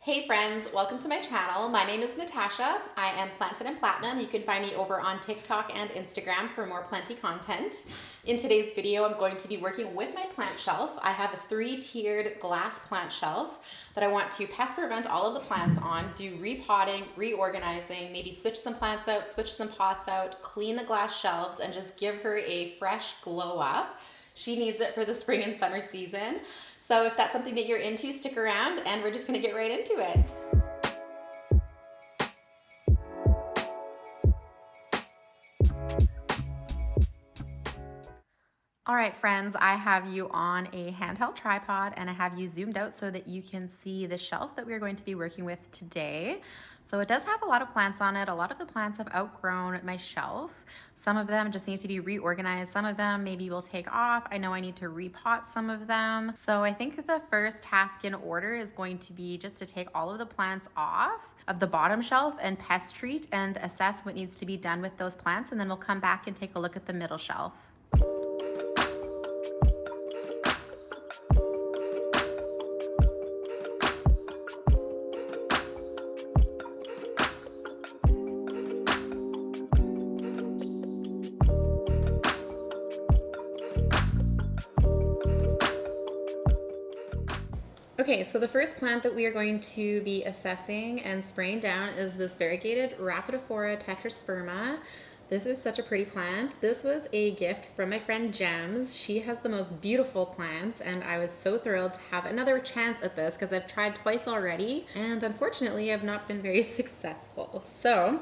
Hey friends, welcome to my channel. My name is Natasha. I am plantedinplatinum. You can find me over on TikTok and Instagram for more plenty content. In today's video, I'm going to be working with my plant shelf. I have a 3-tiered glass plant shelf that I want to pest prevent all of the plants on, do repotting, reorganizing, maybe switch some plants out, switch some pots out, clean the glass shelves, and just give her a fresh glow up. She needs it for the spring and summer season. So if that's something that you're into, stick around and we're just gonna get right into it. All right, friends, I have you on a handheld tripod and I have you zoomed out so that you can see the shelf that we're going to be working with today. So it does have a lot of plants on it. A lot of the plants have outgrown my shelf. Some of them just need to be reorganized. Some of them maybe will take off. I know I need to repot some of them. So I think the first task in order is going to be just to take all of the plants off of the bottom shelf and pest treat and assess what needs to be done with those plants. And then we'll come back and take a look at the middle shelf. Okay, so the first plant that we are going to be assessing and spraying down is this variegated Raphidophora Tetrasperma. This is such a pretty plant. This was a gift from my friend Gems. She has the most beautiful plants and I was so thrilled to have another chance at this because I've tried twice already and unfortunately I've not been very successful. So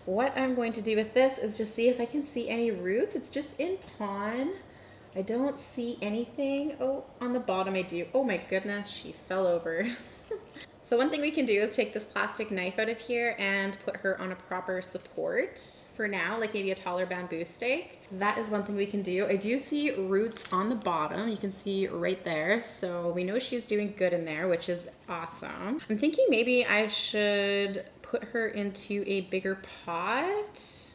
what I'm going to do with this is just see if I can see any roots. It's just in pon. I don't see anything. Oh, on the bottom I do. Oh my goodness, she fell over. So one thing we can do is take this plastic knife out of here and put her on a proper support for now, like maybe a taller bamboo stake. That is one thing we can do. I do see roots on the bottom. You can see right there. So we know she's doing good in there, which is awesome. I'm thinking maybe I should put her into a bigger pot.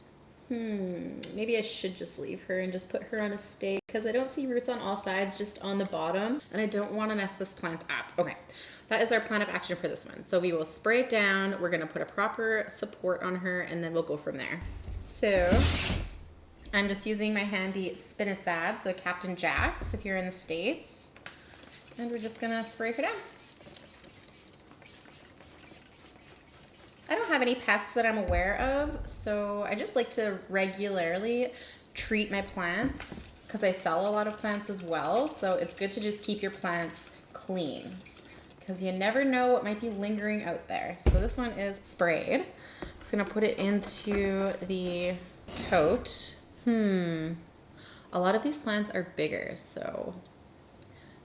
Maybe I should just leave her and just put her on a stake because I don't see roots on all sides, just on the bottom, and I don't want to mess this plant up. Okay, that is our plan of action for this one. So we will spray it down, we're going to put a proper support on her, and then we'll go from there. So I'm just using my handy spinosad, so Captain Jack's if you're in the States, and we're just going to spray her down. I don't have any pests that I'm aware of, so I just like to regularly treat my plants because I sell a lot of plants as well, so it's good to just keep your plants clean because you never know what might be lingering out there. So this one is sprayed. I'm just gonna put it into the tote. A lot of these plants are bigger, so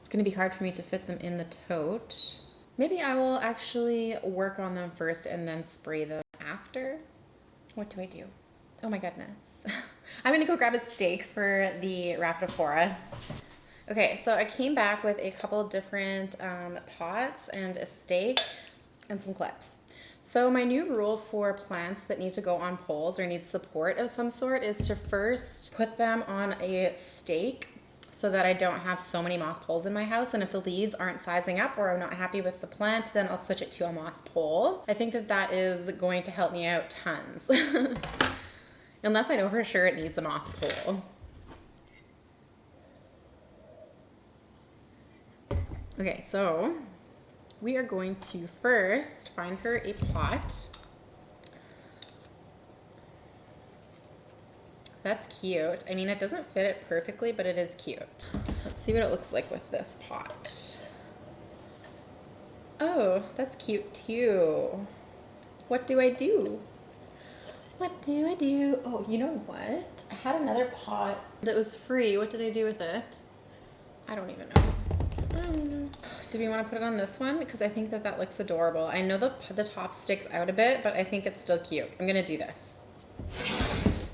it's gonna be hard for me to fit them in the tote. Maybe I will actually work on them first and then spray them after. What do I do? Oh my goodness. I'm gonna go grab a stake for the Raphidophora. Okay, so I came back with a couple different pots and a stake and some clips. So my new rule for plants that need to go on poles or need support of some sort is to first put them on a stake so that I don't have so many moss poles in my house. And if the leaves aren't sizing up or I'm not happy with the plant, then I'll switch it to a moss pole. I think that that is going to help me out tons. Unless I know for sure it needs a moss pole. Okay, so we are going to first find her a pot. That's cute. I mean, it doesn't fit it perfectly, but it is cute. Let's see what it looks like with this pot. Oh, that's cute too. What do I do? What do I do? Oh, you know what? I had another pot that was free. What did I do with it? I don't even know. I don't know. Do we want to put it on this one? Because I think that that looks adorable. I know the top sticks out a bit, but I think it's still cute. I'm going to do this.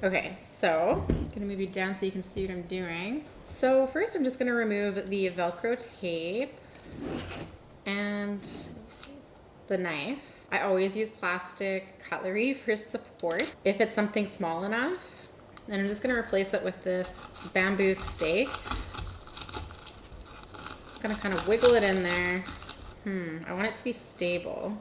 Okay, so I'm gonna move you down so you can see what I'm doing. So first I'm just gonna remove the Velcro tape and the knife. I always use plastic cutlery for support if it's something small enough. And I'm just gonna replace it with this bamboo stake. I'm gonna kind of wiggle it in there. I want it to be stable.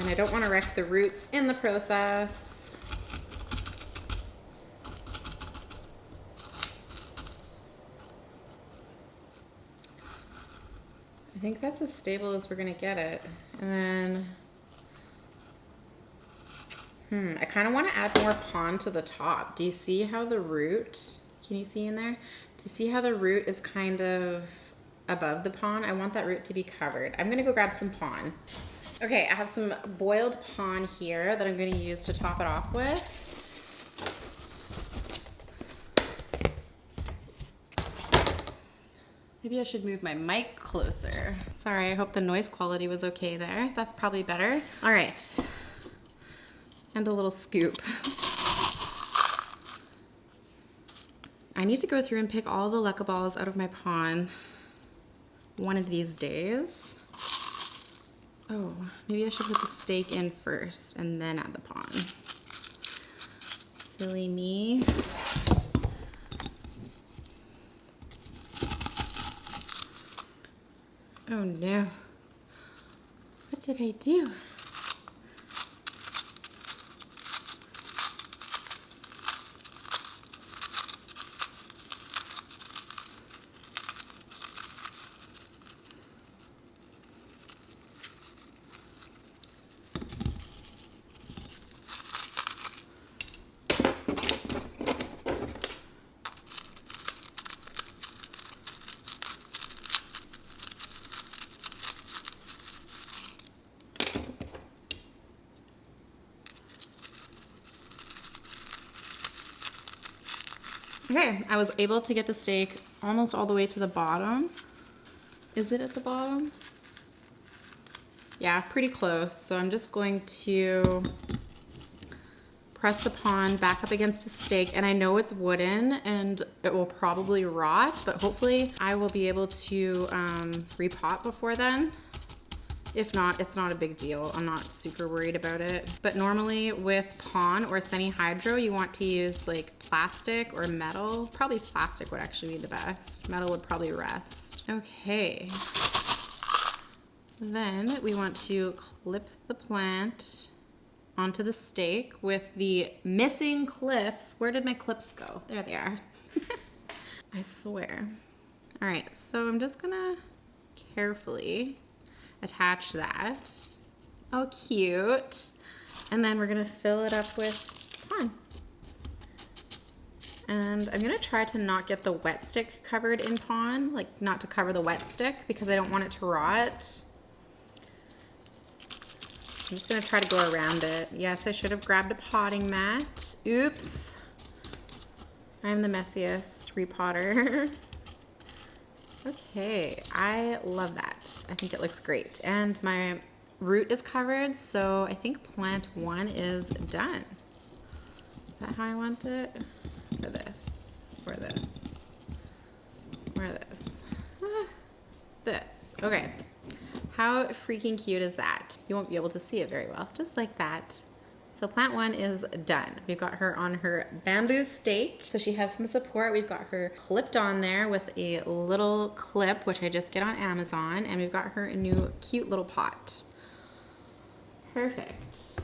And I don't want to wreck the roots in the process. I think that's as stable as we're gonna get it. And then, I kind of want to add more pond to the top. Do you see how the root, can you see in there? Do you see how the root is kind of above the pond? I want that root to be covered. I'm gonna go grab some pond. Okay, I have some boiled pond here that I'm gonna use to top it off with. Maybe I should move my mic closer. Sorry, I hope the noise quality was okay there. That's probably better. All right, and a little scoop. I need to go through and pick all the leca balls out of my pond one of these days. Oh, maybe I should put the stake in first and then add the pond. Silly me. Oh no. What did I do? Okay, I was able to get the stake almost all the way to the bottom. Is it at the bottom? Yeah, pretty close. So I'm just going to press the pond back up against the stake, and I know it's wooden and it will probably rot, but hopefully I will be able to repot before then. If not, it's not a big deal. I'm not super worried about it. But normally with pond or semi-hydro, you want to use like plastic or metal. Probably plastic would actually be the best. Metal would probably rest. Okay. Then we want to clip the plant onto the stake with the missing clips. Where did my clips go? There they are. I swear. All right, so I'm just gonna carefully attach that. Oh, cute. And then we're gonna fill it up with pond. And I'm gonna try to not get the wet stick covered in pond, like not to cover the wet stick because I don't want it to rot. I'm just gonna try to go around it. Yes, I should have grabbed a potting mat. Oops. I'm the messiest repotter. Okay, I love that. I think it looks great. And my root is covered, so I think plant 1 is done. Is that how I want it? Or this, or this, or this. This, okay. How freaking cute is that? You won't be able to see it very well, just like that. So plant 1 is done. We've got her on her bamboo stake. So she has some support. We've got her clipped on there with a little clip, which I just get on Amazon. And we've got her a new cute little pot. Perfect.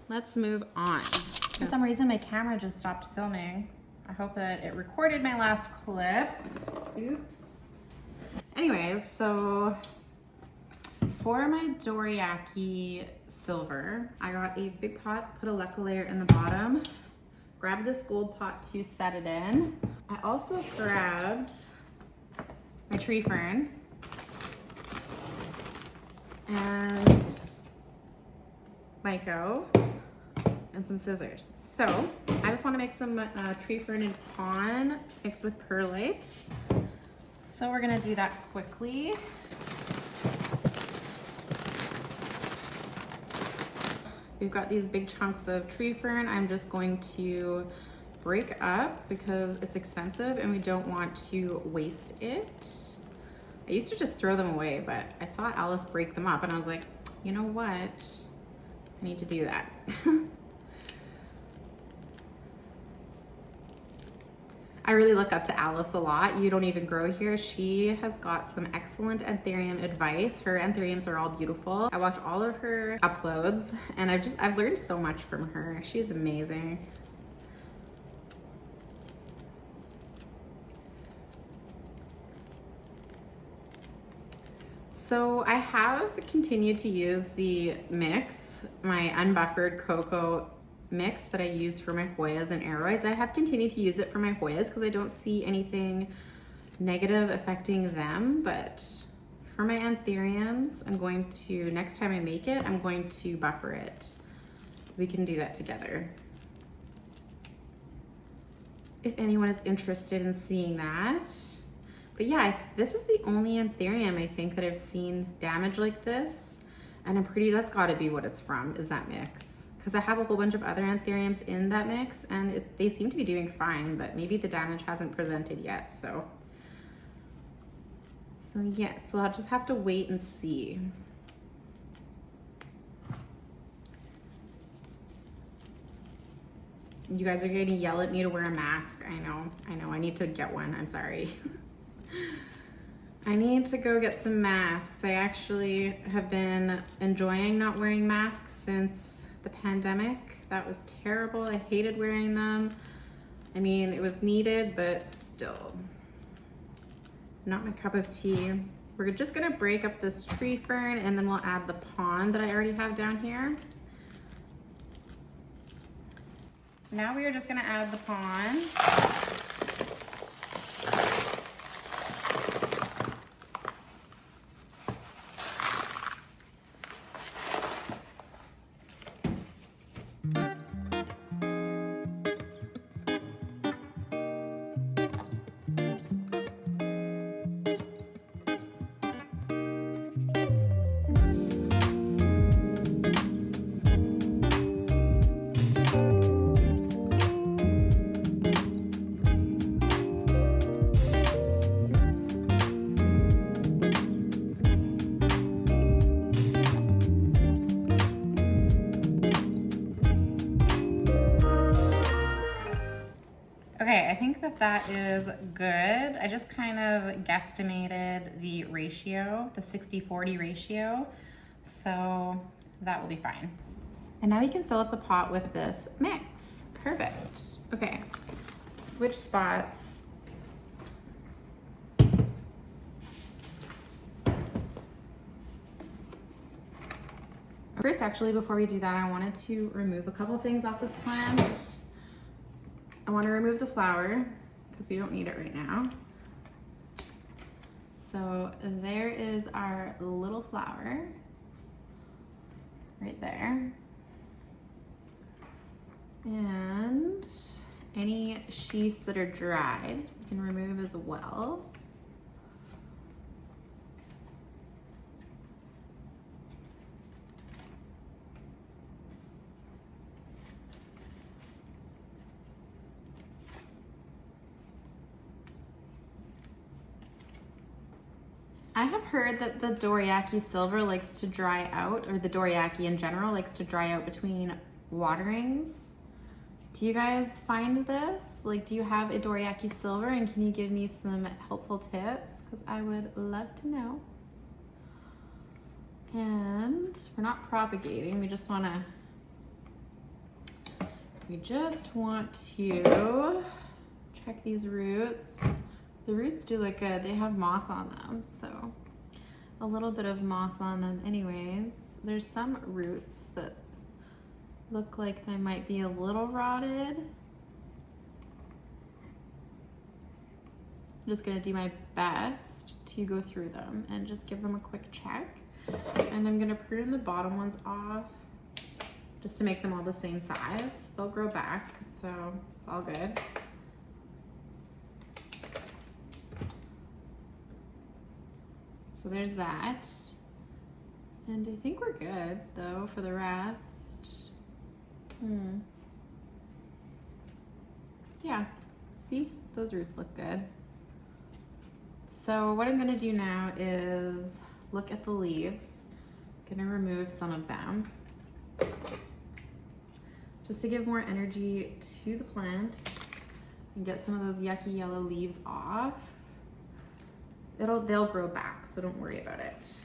Let's move on. For some reason, my camera just stopped filming. I hope that it recorded my last clip. Oops. Anyways, so for my Dorayaki silver, I got a big pot, put a leca layer in the bottom, grabbed this gold pot to set it in. I also grabbed my tree fern and Myco and some scissors. So I just want to make some tree fern and pond mixed with perlite. So we're gonna do that quickly. We've got these big chunks of tree fern. I'm just going to break up because it's expensive and we don't want to waste it. I used to just throw them away, but I saw Alice break them up and I was like, you know what? I need to do that. I really look up to Alice a lot. You Don't Even Grow Here. She has got some excellent anthurium advice. Her anthuriums are all beautiful. I watch all of her uploads and I've learned so much from her. She's amazing. So I have continued to use the mix, my unbuffered cocoa mix that I use for my Hoyas and aroids. I have continued to use it for my Hoyas because I don't see anything negative affecting them, but for my anthuriums, I'm going to, next time I make it, I'm going to buffer it. We can do that together. If anyone is interested in seeing that. But yeah, this is the only anthurium I think that I've seen damage like this. And that's gotta be what it's from, is that mix. Because I have a whole bunch of other anthuriums in that mix and they seem to be doing fine, but maybe the damage hasn't presented yet, so yeah, so I'll just have to wait and see. You guys are going to yell at me to wear a mask. I know, I need to get one, I'm sorry. I need to go get some masks. I actually have been enjoying not wearing masks since the pandemic. That was terrible. I hated wearing them. I mean, it was needed, but still not my cup of tea. We're just gonna break up this tree fern and then we'll add the pond that I already have down here. Now we are just gonna add the pond. Okay, I think that is good. I just kind of guesstimated the ratio, the 60-40 ratio, so that will be fine. And now we can fill up the pot with this mix. Perfect. Okay, switch spots. First, actually, before we do that, I wanted to remove a couple things off this plant. I want to remove the flower because we don't need it right now. So there is our little flower right there. And any sheaths that are dried, you can remove as well. I have heard that the Dorayaki silver likes to dry out, or the Dorayaki in general likes to dry out between waterings. Do you guys find this? Like, do you have a Dorayaki silver, and can you give me some helpful tips? Because I would love to know. And we're not propagating, we just want to check these roots. The roots do look good. They have moss on them, so a little bit of moss on them anyways. There's some roots that look like they might be a little rotted. I'm just gonna do my best to go through them and just give them a quick check. And I'm gonna prune the bottom ones off just to make them all the same size. They'll grow back, so it's all good. So there's that. And I think we're good though for the rest. Yeah, see, those roots look good. So what I'm gonna do now is look at the leaves. I'm gonna remove some of them just to give more energy to the plant. and get some of those yucky yellow leaves off. They'll grow back, so don't worry about it.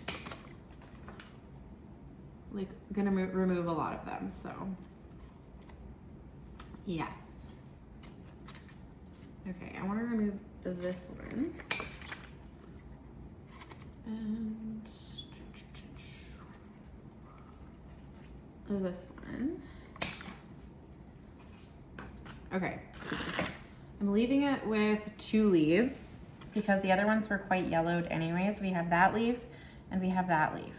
Like, I'm gonna remove a lot of them, so. Yes. Okay, I wanna remove this one. And this one. Okay, I'm leaving it with 2 leaves because the other ones were quite yellowed anyways. We have that leaf and we have that leaf.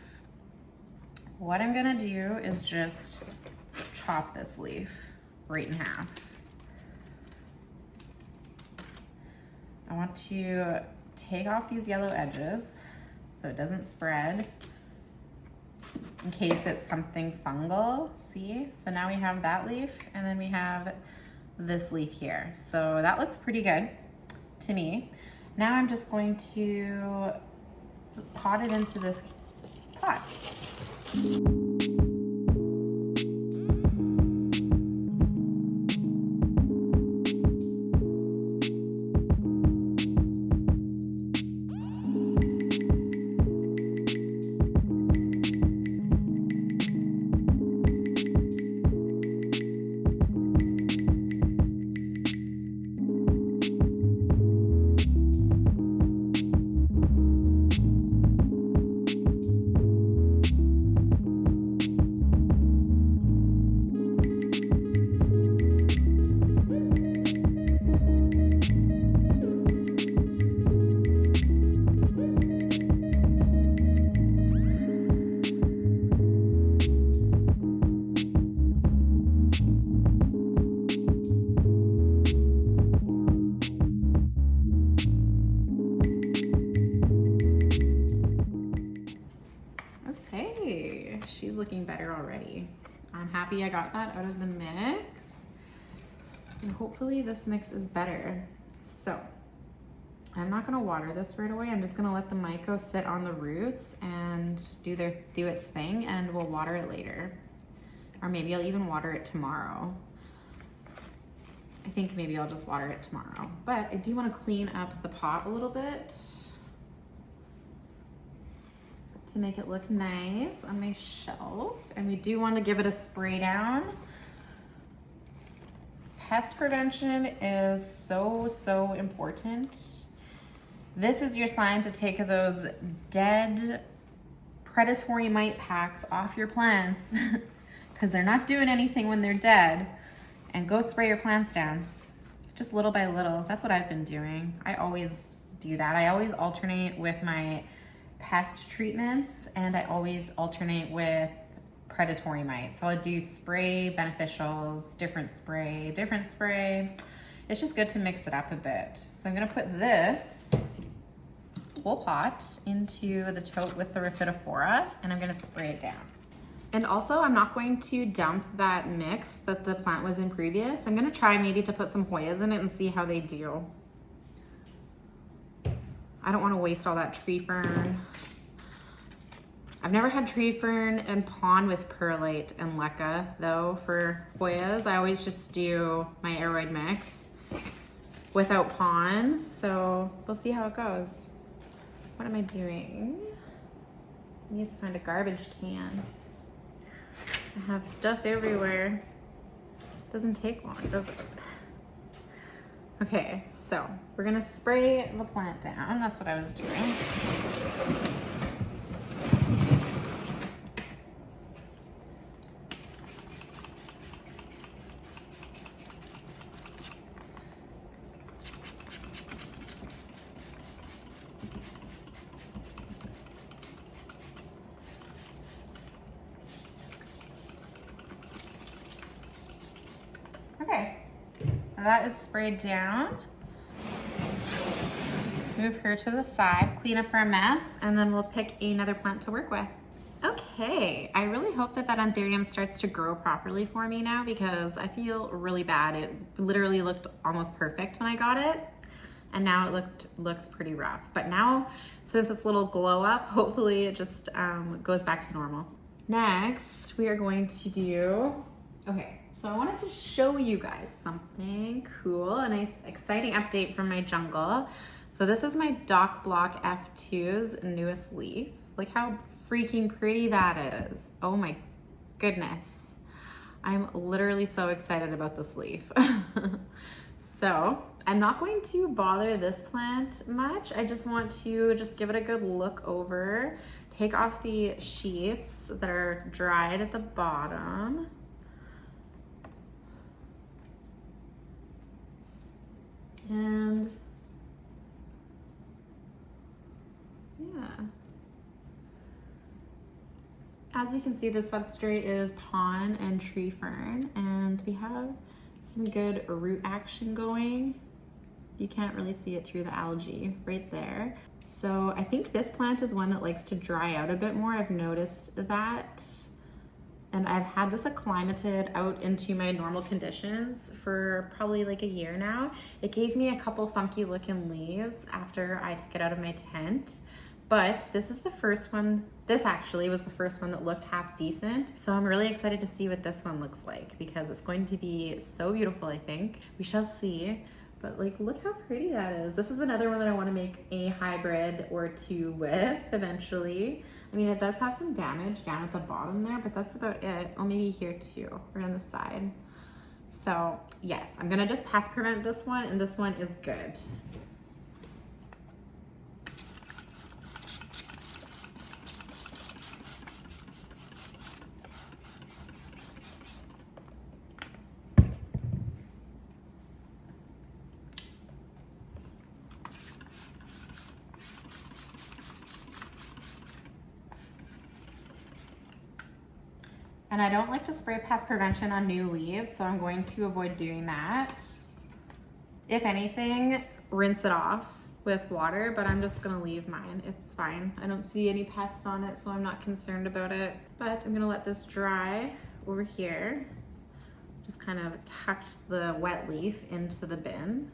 What I'm gonna do is just chop this leaf right in half. I want to take off these yellow edges so it doesn't spread in case it's something fungal. See? So now we have that leaf and then we have this leaf here. So that looks pretty good to me. Now I'm just going to pot it into this pot. She's looking better already. I'm happy I got that out of the mix. And hopefully this mix is better. So I'm not gonna water this right away. I'm just gonna let the myco sit on the roots and do its thing, and we'll water it later. Or maybe I'll even water it tomorrow. I think maybe I'll just water it tomorrow. But I do wanna clean up the pot a little bit to make it look nice on my shelf. And we do want to give it a spray down. Pest prevention is so important. This is your sign to take those dead predatory mite packs off your plants because they're not doing anything when they're dead, and go spray your plants down just little by little. That's what I've been doing. I always do that. I always alternate with my pest treatments, and I always alternate with predatory mites. So I'll do spray, beneficials, different spray. It's just good to mix it up a bit. So I'm gonna put this whole pot into the tote with the Raphidophora, and I'm gonna spray it down. And also, I'm not going to dump that mix that the plant was in previous. I'm gonna try maybe to put some Hoyas in it and see how they do. I don't want to waste all that tree fern. I've never had tree fern and pon with perlite and leca though for Hoyas. I always just do my aeroid mix without pon. So we'll see how it goes. What am I doing? I need to find a garbage can. I have stuff everywhere. Doesn't take long, does it? Okay, so we're gonna spray the plant down. That's what I was doing. Okay. That is sprayed down. Move her to the side, clean up our mess, and then we'll pick another plant to work with. Okay, I really hope that Anthurium starts to grow properly for me now, because I feel really bad. It literally looked almost perfect when I got it, and now it looks pretty rough. But now, since it's a little glow up, hopefully it just goes back to normal. Next, we are going to do, okay, So I wanted to show you guys something cool, a nice exciting update from my jungle. So this is my Doc Block F2's newest leaf. Look how freaking pretty that is. Oh my goodness. I'm literally so excited about this leaf. So I'm not going to bother this plant much. I just want to give it a good look over, take off the sheaths that are dried at the bottom. And yeah, as you can see, the substrate is pond and tree fern, and we have some good root action going. You can't really see it through the algae right there. So I think this plant is one that likes to dry out a bit more. I've noticed that. And I've had this acclimated out into my normal conditions for probably like a year now. It gave me a couple funky looking leaves after I took it out of my tent. But this is the first one, this actually was the first one that looked half decent. So I'm really excited to see what this one looks like because it's going to be so beautiful, I think. We shall see. But like, look how pretty that is. This is another one that I want to make a hybrid or two with eventually. I mean, it does have some damage down at the bottom there, but that's about it. Oh, maybe here too, or on the side. So yes, I'm gonna just pest prevent this one, and this one is good. And I don't like to spray pest prevention on new leaves, so I'm going to avoid doing that. If anything, rinse it off with water, but I'm just gonna leave mine. It's fine. I don't see any pests on it, so I'm not concerned about it. But I'm gonna let this dry over here. Just kind of tucked the wet leaf into the bin.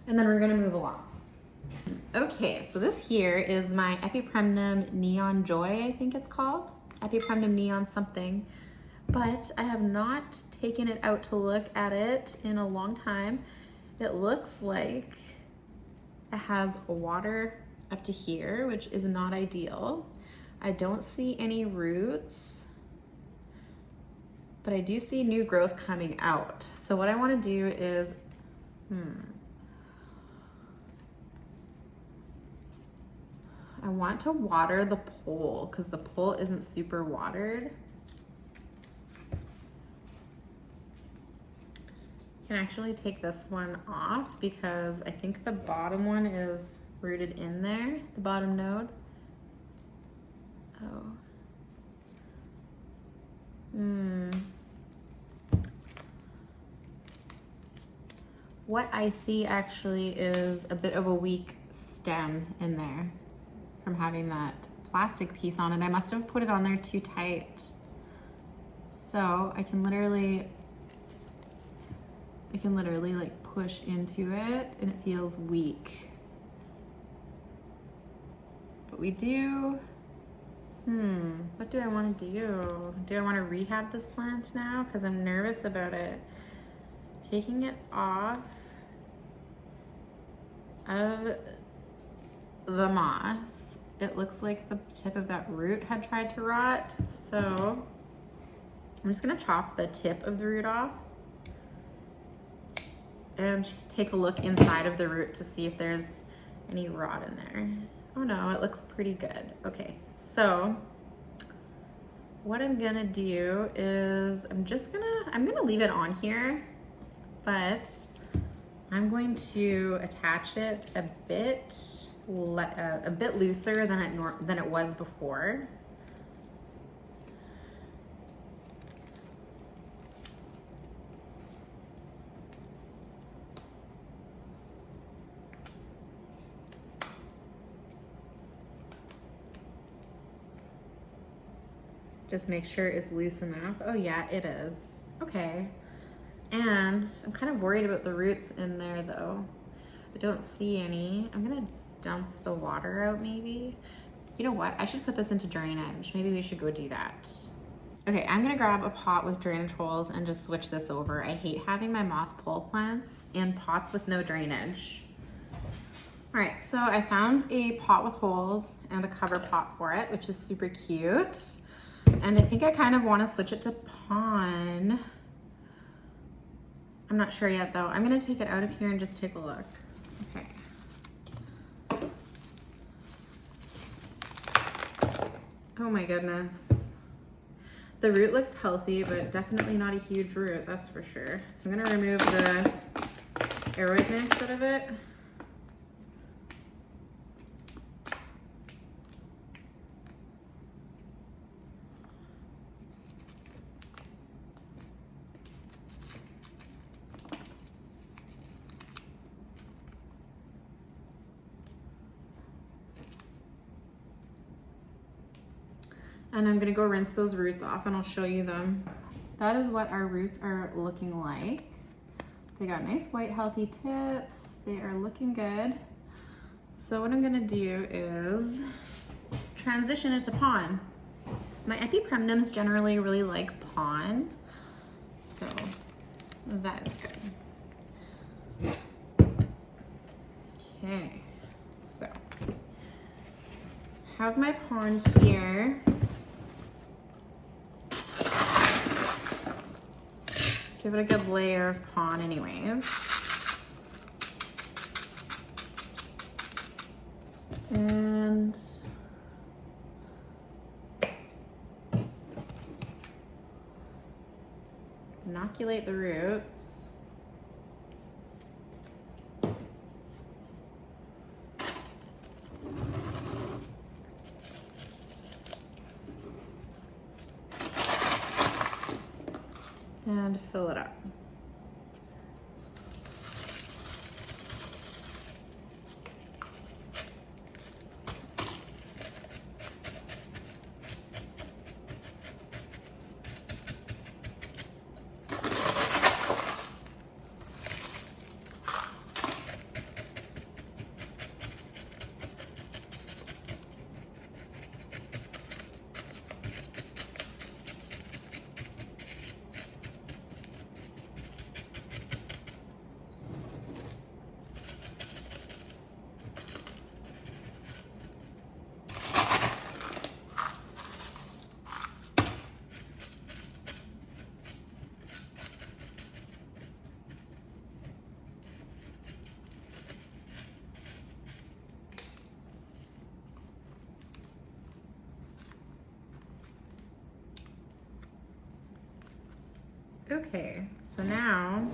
And then we're gonna move along. Okay, so this here is my Epipremnum Neon Joy, I think it's called. Epipremnum Neon something, but I have not taken it out to look at it in a long time. It looks like it has water up to here, which is not ideal. I don't see any roots, but I do see new growth coming out. So what I want to do is, I want to water the pole because the pole isn't super watered. I can actually take this one off because I think the bottom one is rooted in there, the bottom node. Oh. What I see actually is a bit of a weak stem in there from having that plastic piece on it. I must have put it on there too tight. So I can literally like push into it and it feels weak. But we do, what do I want to do? Do I want to rehab this plant now? Because I'm nervous about it. Taking it off of the moss. It looks like the tip of that root had tried to rot. So I'm just gonna chop the tip of the root off and take a look inside of the root to see if there's any rot in there. Oh no, it looks pretty good. Okay, so what I'm gonna do is I'm gonna leave it on here, but I'm going to attach it a bit looser than it was before. Just make sure it's loose enough. Oh yeah, it is. Okay. And I'm kind of worried about the roots in there though. I don't see any. I'm gonna dump the water out maybe. You know what? I should put this into drainage. Maybe we should go do that. Okay, I'm gonna grab a pot with drainage holes and just switch this over. I hate having my moss pole plants in pots with no drainage. All right, so I found a pot with holes and a cover pot for it, which is super cute. And I think I kind of want to switch it to pond. I'm not sure yet though. I'm gonna take it out of here and just take a look. Okay. Oh my goodness. The root looks healthy, but definitely not a huge root, that's for sure. So I'm gonna remove the aeroid mix out of it. And I'm gonna go rinse those roots off and I'll show you them. That is what our roots are looking like. They got nice white healthy tips. They are looking good. So what I'm gonna do is transition it to pon. My Epipremnums generally really like pon. So that is good. Okay, so have my pon here. Give it a good layer of pon anyways. And inoculate the roots. And fill it up. Okay, so now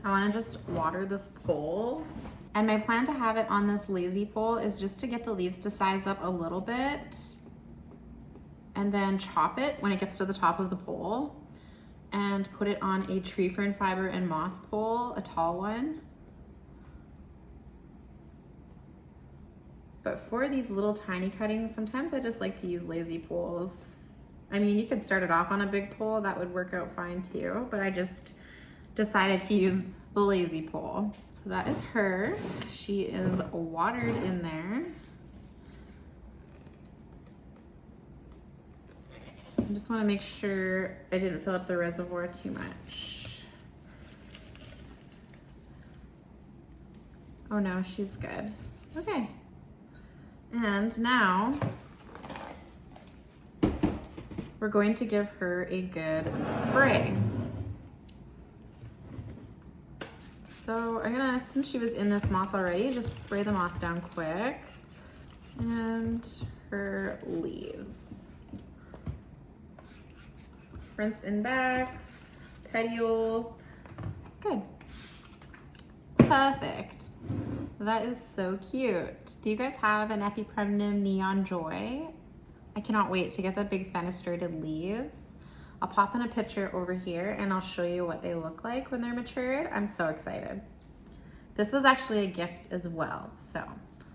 I want to just water this pole. And my plan to have it on this lazy pole is just to get the leaves to size up a little bit and then chop it when it gets to the top of the pole and put it on a tree fern fiber and moss pole, a tall one. But for these little tiny cuttings, sometimes I just like to use lazy poles. I mean, you could start it off on a big pole, that would work out fine too, but I just decided to use the lazy pole. So that is her. She is watered in there. I just want to make sure I didn't fill up the reservoir too much. Oh no, she's good. Okay. And now we're going to give her a good spray. So I'm gonna, since she was in this moss already, just spray the moss down quick. And her leaves. Fronts and backs, petiole. Good. Perfect. That is so cute. Do you guys have an Epipremnum Neon Joy? I cannot wait to get the big fenestrated leaves. I'll pop in a picture over here and I'll show you what they look like when they're matured. I'm so excited. This was actually a gift as well. So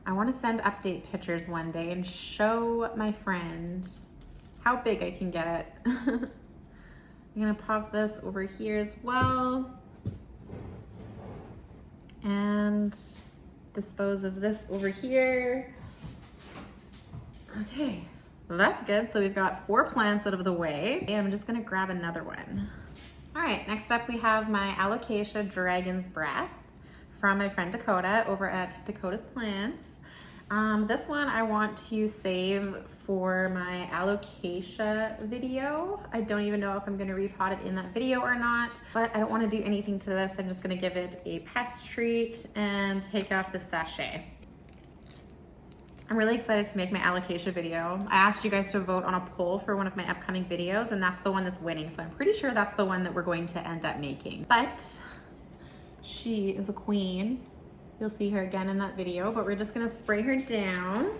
I want to send update pictures one day and show my friend how big I can get it. I'm gonna pop this over here as well and dispose of this over here. Okay, That's good. So we've got 4 plants out of the way, and I'm just gonna grab another one. All right, next up we have my Alocasia Dragon's Breath from my friend Dakota over at Dakota's Plants. This one I want to save for my Alocasia video. I don't even know if I'm gonna repot it in that video or not, but I don't wanna do anything to this. I'm just gonna give it a pest treat and take off the sachet. I'm really excited to make my Alocasia video. I asked you guys to vote on a poll for one of my upcoming videos, and that's the one that's winning. So I'm pretty sure that's the one that we're going to end up making. But she is a queen. You'll see her again in that video, but we're just gonna spray her down.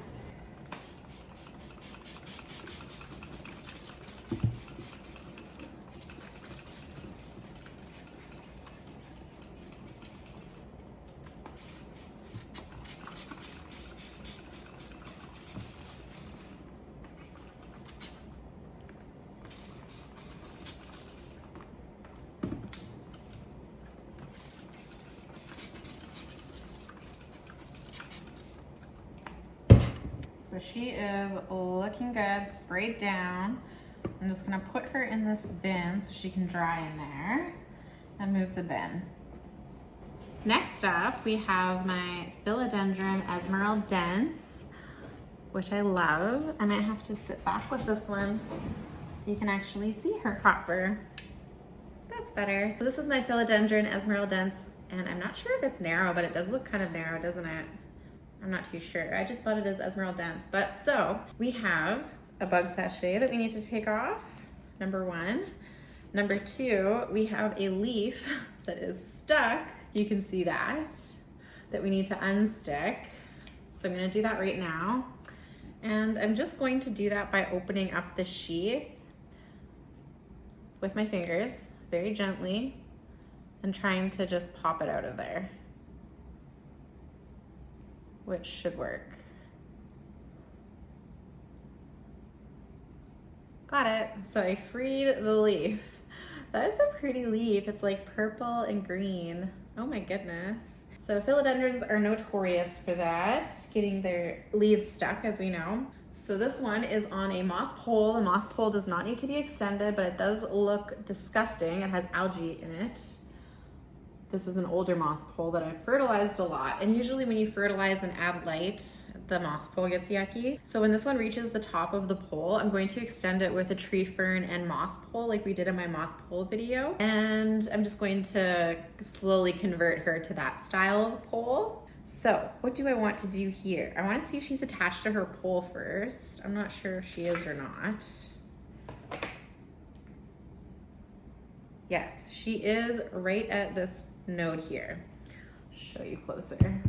So she is looking good, sprayed down. I'm just gonna put her in this bin so she can dry in there and move the bin. Next up, we have my Philodendron Esmeraldense, which I love. I might have to sit back with this one so you can actually see her proper. That's better. So this is my Philodendron Esmeraldense, and I'm not sure if it's narrow, but it does look kind of narrow, doesn't it? I'm not too sure. I just thought it is Esmeraldense. But so we have a bug sachet that we need to take off, number 1. Number 2, we have a leaf that is stuck. You can see that we need to unstick. So I'm gonna do that right now. And I'm just going to do that by opening up the sheath with my fingers, very gently, and trying to just pop it out of there, which should work. Got it. So I freed the leaf. That is a pretty leaf. It's like purple and green. Oh my goodness. So philodendrons are notorious for that, getting their leaves stuck, as we know. So this one is on a moss pole. The moss pole does not need to be extended, but it does look disgusting. It has algae in it. This is an older moss pole that I've fertilized a lot. And usually when you fertilize and add light, the moss pole gets yucky. So when this one reaches the top of the pole, I'm going to extend it with a tree fern and moss pole like we did in my moss pole video. And I'm just going to slowly convert her to that style of pole. So what do I want to do here? I want to see if she's attached to her pole first. I'm not sure if she is or not. Yes, she is right at this node here. Show you closer.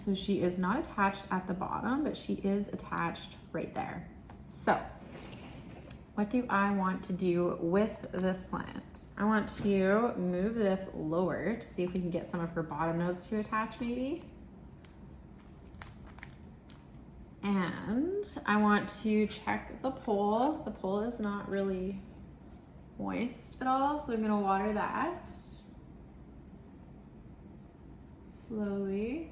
So she is not attached at the bottom, but she is attached right there. So what do I want to do with this plant? I want to move this lower to see if we can get some of her bottom nodes to attach maybe. And I want to check the pole. The pole is not really moist at all, so I'm gonna water that slowly.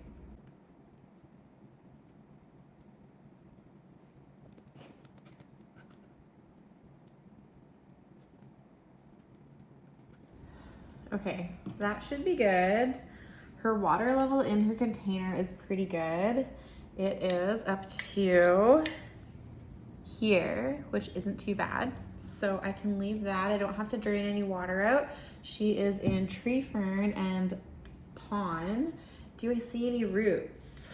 Okay, that should be good. Her water level in her container is pretty good. It is up to here, which isn't too bad. So I can leave that. I don't have to drain any water out. She is in tree fern and pond. Do I see any roots?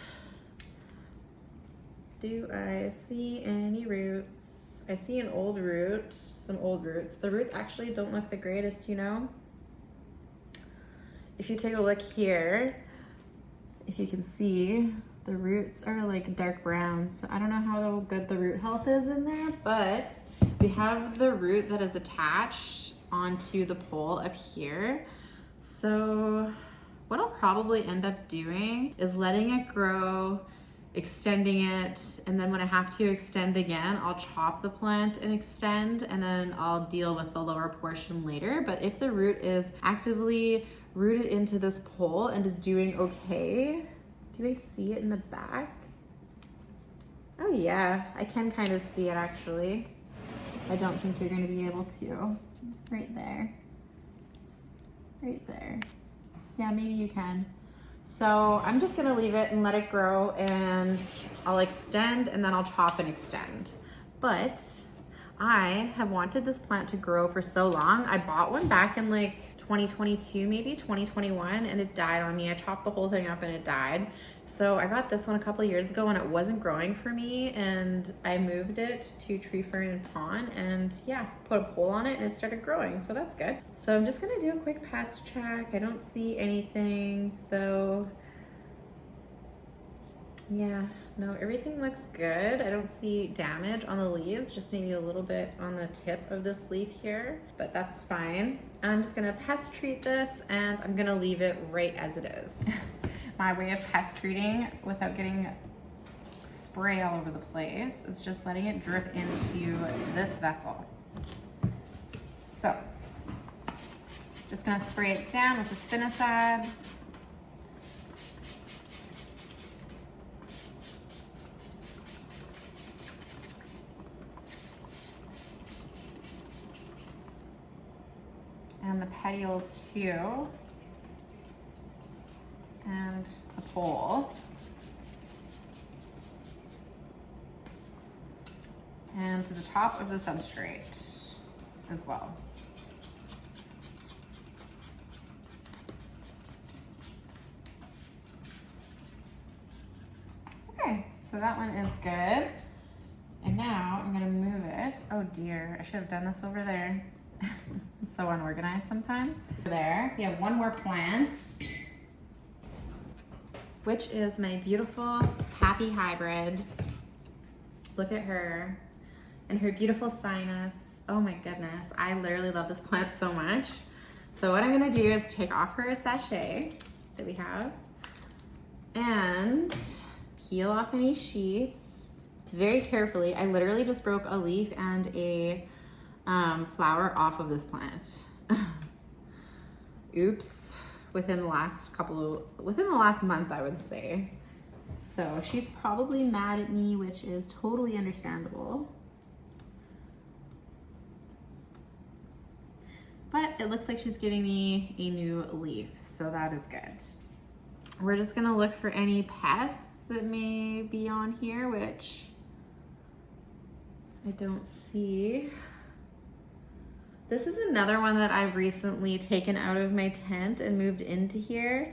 Do I see any roots? I see an old root, some old roots. The roots actually don't look the greatest, you know? If you take a look here, if you can see, the roots are like dark brown. So I don't know how good the root health is in there, but we have the root that is attached onto the pole up here. So what I'll probably end up doing is letting it grow, extending it, and then when I have to extend again, I'll chop the plant and extend, and then I'll deal with the lower portion later. But if the root is actively rooted into this pole and is doing okay, do I see it in the back? Oh yeah, I can kind of see it actually. I don't think you're gonna be able to. Right there. Right there. Yeah, maybe you can. So I'm just gonna leave it and let it grow, and I'll extend and then I'll chop and extend. But I have wanted this plant to grow for so long. I bought one back in like 2022, maybe 2021, and it died on me. I chopped the whole thing up and it died. So I got this one a couple of years ago and it wasn't growing for me, and I moved it to Tree Fern and Pond, and yeah, put a pole on it and it started growing, so that's good. So I'm just gonna do a quick pest check. I don't see anything though. Yeah, no, everything looks good. I don't see damage on the leaves, just maybe a little bit on the tip of this leaf here, but that's fine. I'm just gonna pest treat this and I'm gonna leave it right as it is. My way of pest treating without getting spray all over the place is just letting it drip into this vessel. So, just gonna spray it down with the spinosad. And the petioles too. And the pole. And to the top of the substrate as well. Okay, so that one is good. And now I'm gonna move it. Oh dear, I should have done this over there. I'm so unorganized sometimes. There, we have one more plant, which is my beautiful Happy Hybrid. Look at her and her beautiful sinus. Oh my goodness, I literally love this plant so much. So what I'm gonna do is take off her sachet that we have and peel off any sheaths very carefully. I literally just broke a leaf and a flower off of this plant. Oops. Within the last month, I would say. So she's probably mad at me, which is totally understandable. But it looks like she's giving me a new leaf, so that is good. We're just gonna look for any pests that may be on here, which I don't see. This is another one that I've recently taken out of my tent and moved into here.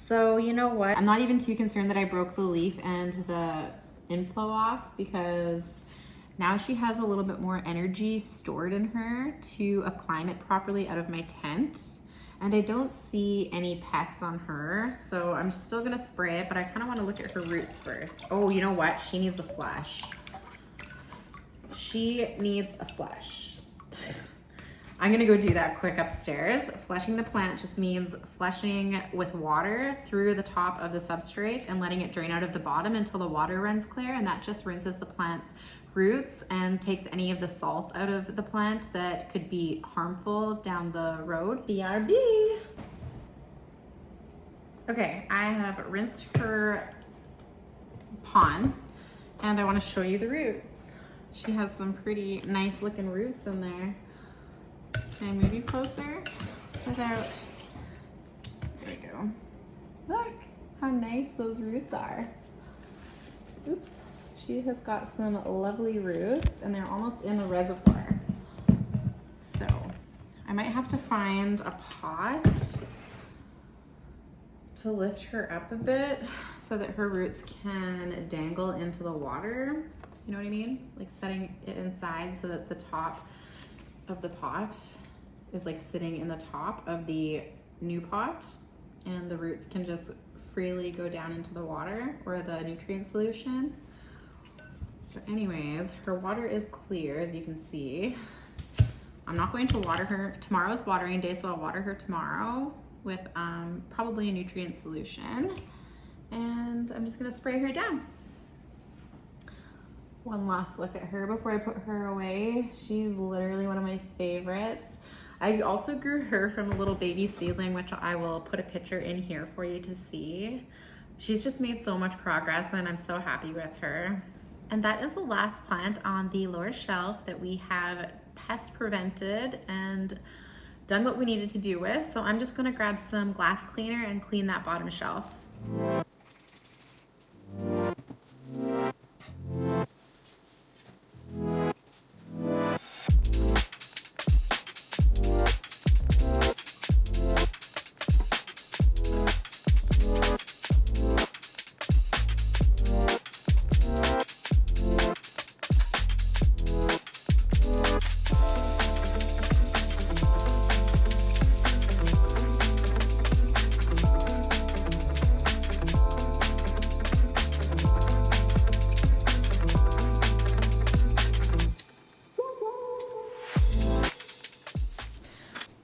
So you know what? I'm not even too concerned that I broke the leaf and the inflow off, because now she has a little bit more energy stored in her to acclimate it properly out of my tent. And I don't see any pests on her, so I'm still gonna spray it, but I kind of want to look at her roots first. Oh, you know what? She needs a flush. She needs a flush. I'm gonna go do that quick upstairs. Flushing the plant just means flushing with water through the top of the substrate and letting it drain out of the bottom until the water runs clear, and that just rinses the plant's roots and takes any of the salts out of the plant that could be harmful down the road. BRB. Okay, I have rinsed her pond and I want to show you the roots. She has some pretty nice looking roots in there. Can I move you closer? Without, there we go. Look how nice those roots are. Oops. She has got some lovely roots and they're almost in a reservoir. So I might have to find a pot to lift her up a bit so that her roots can dangle into the water. You know what I mean? Like setting it inside so that the top of the pot is like sitting in the top of the new pot and the roots can just freely go down into the water or the nutrient solution. So anyways, her water is clear, as you can see. I'm not going to water her. Tomorrow's watering day, so I'll water her tomorrow with probably a nutrient solution. And I'm just gonna spray her down. One last look at her before I put her away. She's literally one of my favorites. I also grew her from a little baby seedling, which I will put a picture in here for you to see. She's just made so much progress and I'm so happy with her. And that is the last plant on the lower shelf that we have pest prevented and done what we needed to do with. So I'm just gonna grab some glass cleaner and clean that bottom shelf.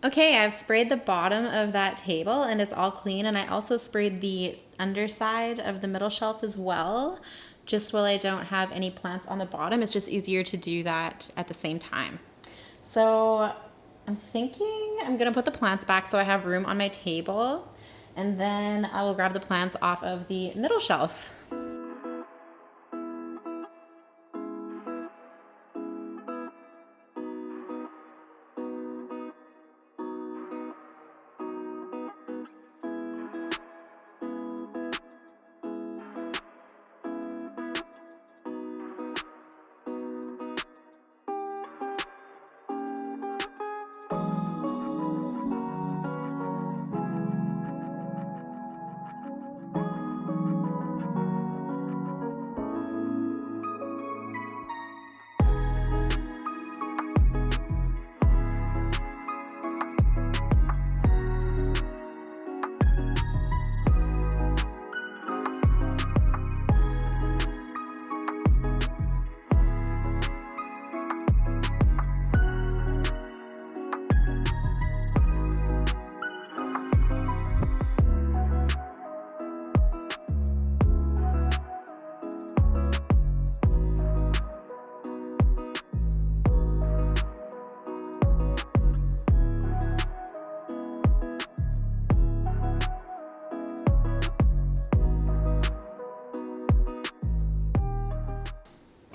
Okay, I've sprayed the bottom of that table and it's all clean, and I also sprayed the underside of the middle shelf as well, just while I don't have any plants on the bottom. It's just easier to do that at the same time. So I'm thinking I'm gonna put the plants back so I have room on my table, and then I will grab the plants off of the middle shelf.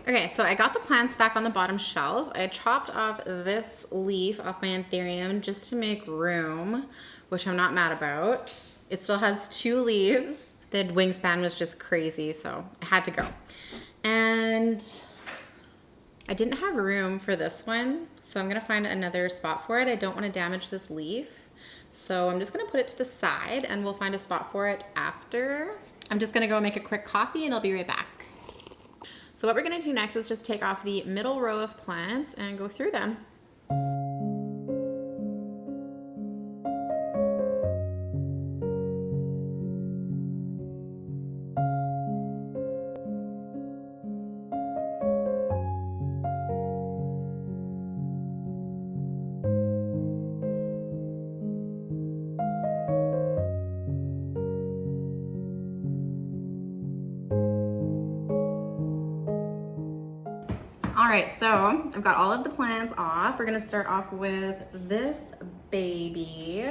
Okay, so I got the plants back on the bottom shelf. I chopped off this leaf off my Anthurium just to make room, which I'm not mad about. It still has 2 leaves. The wingspan was just crazy, so I had to go. And I didn't have room for this one, so I'm gonna find another spot for it. I don't wanna damage this leaf. So I'm just gonna put it to the side and we'll find a spot for it after. I'm just gonna go make a quick coffee and I'll be right back. So what we're gonna do next is just take off the middle row of plants and go through them. All right, so I've got all of the plants off. We're gonna start off with this baby.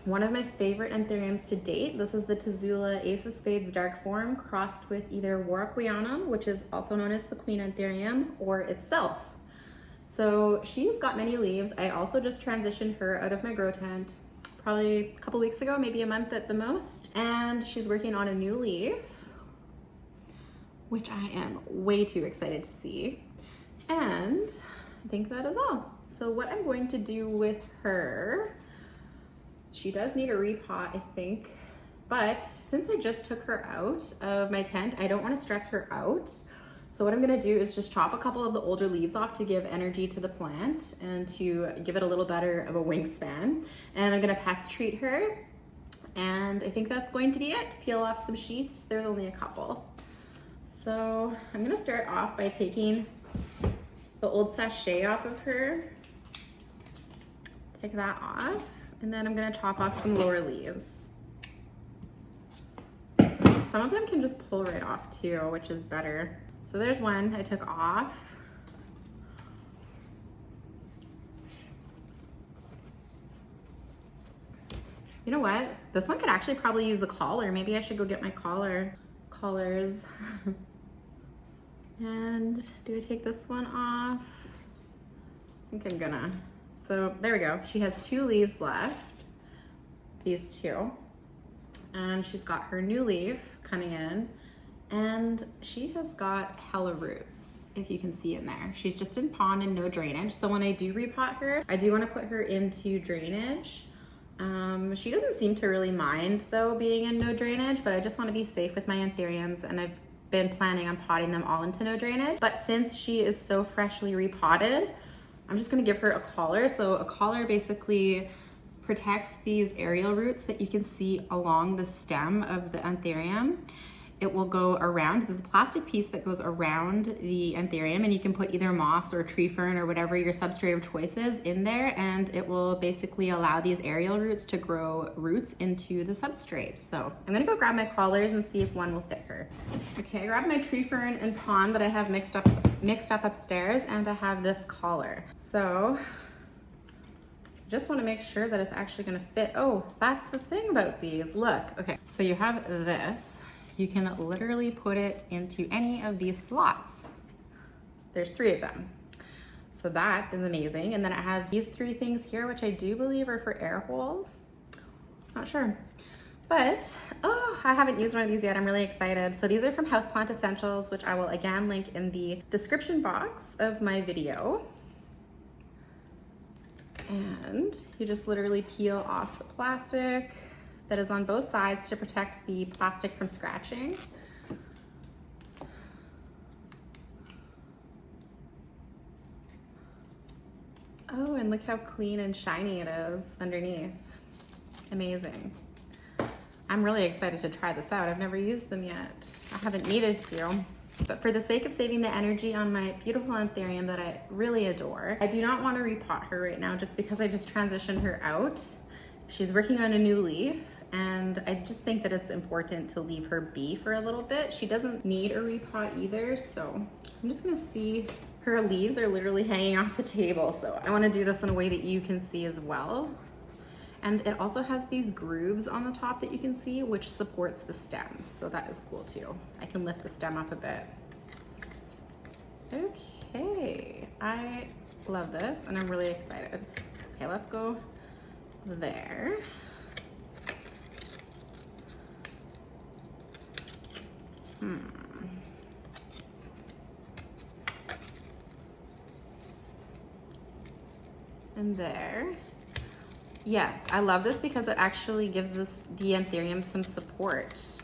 One of my favorite Anthuriums to date. This is the Tazula Ace of Spades Dark Form crossed with either Warwickwianum, which is also known as the Queen Anthurium, or itself. So she's got many leaves. I also just transitioned her out of my grow tent probably a couple weeks ago, maybe a month at the most. And she's working on a new leaf, which I am way too excited to see. And I think that is all. So what I'm going to do with her, she does need a repot, I think, but since I just took her out of my tent, I don't want to stress her out. So what I'm gonna do is just chop a couple of the older leaves off to give energy to the plant and to give it a little better of a wingspan. And I'm gonna pest treat her. And I think that's going to be it. Peel off some sheets, there's only a couple. So I'm gonna start off by taking the old sachet off of her. Take that off, and then I'm gonna chop off some lower leaves. Some of them can just pull right off too, which is better. So there's one I took off. You know what? This one could actually probably use a collar. Maybe I should go get my collars. And do I take this one off? I think I'm gonna. So there we go. She has 2 leaves left, these 2. And she's got her new leaf coming in, and she has got hella roots, if you can see in there. She's just in pond and no drainage. So when I do repot her, I do want to put her into drainage. She doesn't seem to really mind though being in no drainage, but I just want to be safe with my anthuriums, and I've been planning on potting them all into no drainage. But since she is so freshly repotted, I'm just gonna give her a collar. So a collar basically protects these aerial roots that you can see along the stem of the anthurium. It will go around, there's a plastic piece that goes around the anthurium, and you can put either moss or tree fern or whatever your substrate of choice is in there, and it will basically allow these aerial roots to grow roots into the substrate. So I'm gonna go grab my collars and see if one will fit her. Okay, I grabbed my tree fern and pond that I have mixed up upstairs, and I have this collar. So just want to make sure that it's actually going to fit. Oh, that's the thing about these. Look, okay, so you have this. You can literally put it into any of these slots. There's 3 of them. So that is amazing. And then it has these 3 things here, which I do believe are for air holes. Not sure. But, oh, I haven't used one of these yet. I'm really excited. So these are from Houseplant Essentials, which I will again link in the description box of my video. And you just literally peel off the plastic that is on both sides to protect the plastic from scratching. Oh, and look how clean and shiny it is underneath. Amazing. I'm really excited to try this out. I've never used them yet. I haven't needed to. But for the sake of saving the energy on my beautiful anthurium that I really adore, I do not want to repot her right now just because I just transitioned her out. She's working on a new leaf, and I just think that it's important to leave her be for a little bit. She doesn't need a repot either, so I'm just gonna see. Her leaves are literally hanging off the table, so I want to do this in a way that you can see as well. And it also has these grooves on the top that you can see, which supports the stem. So that is cool too. I can lift the stem up a bit. Okay, I love this and I'm really excited. Okay, let's go there. And there. Yes, I love this because it actually gives the anthurium some support,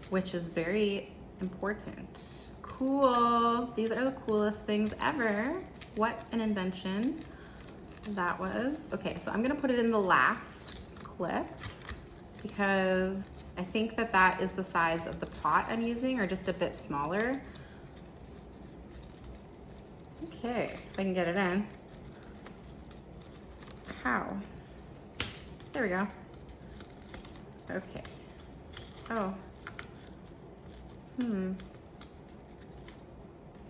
which is very important. Cool. These are the coolest things ever. What an invention that was. Okay, so I'm gonna put it in the last clip because I think that that is the size of the pot I'm using, or just a bit smaller. Okay, if I can get it in. How? There we go. Okay. Oh.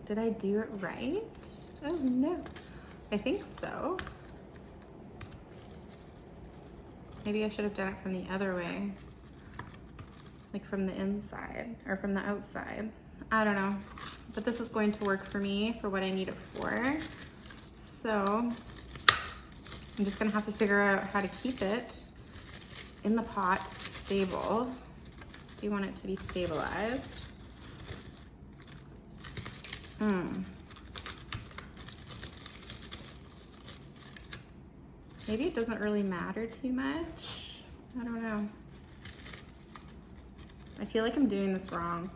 Did I do it right? Oh no. I think so. Maybe I should have done it from the other way. Like from the inside or from the outside. I don't know. But this is going to work for me for what I need it for. So I'm just gonna have to figure out how to keep it in the pot stable. Do you want it to be stabilized? Maybe it doesn't really matter too much. I don't know. I feel like I'm doing this wrong.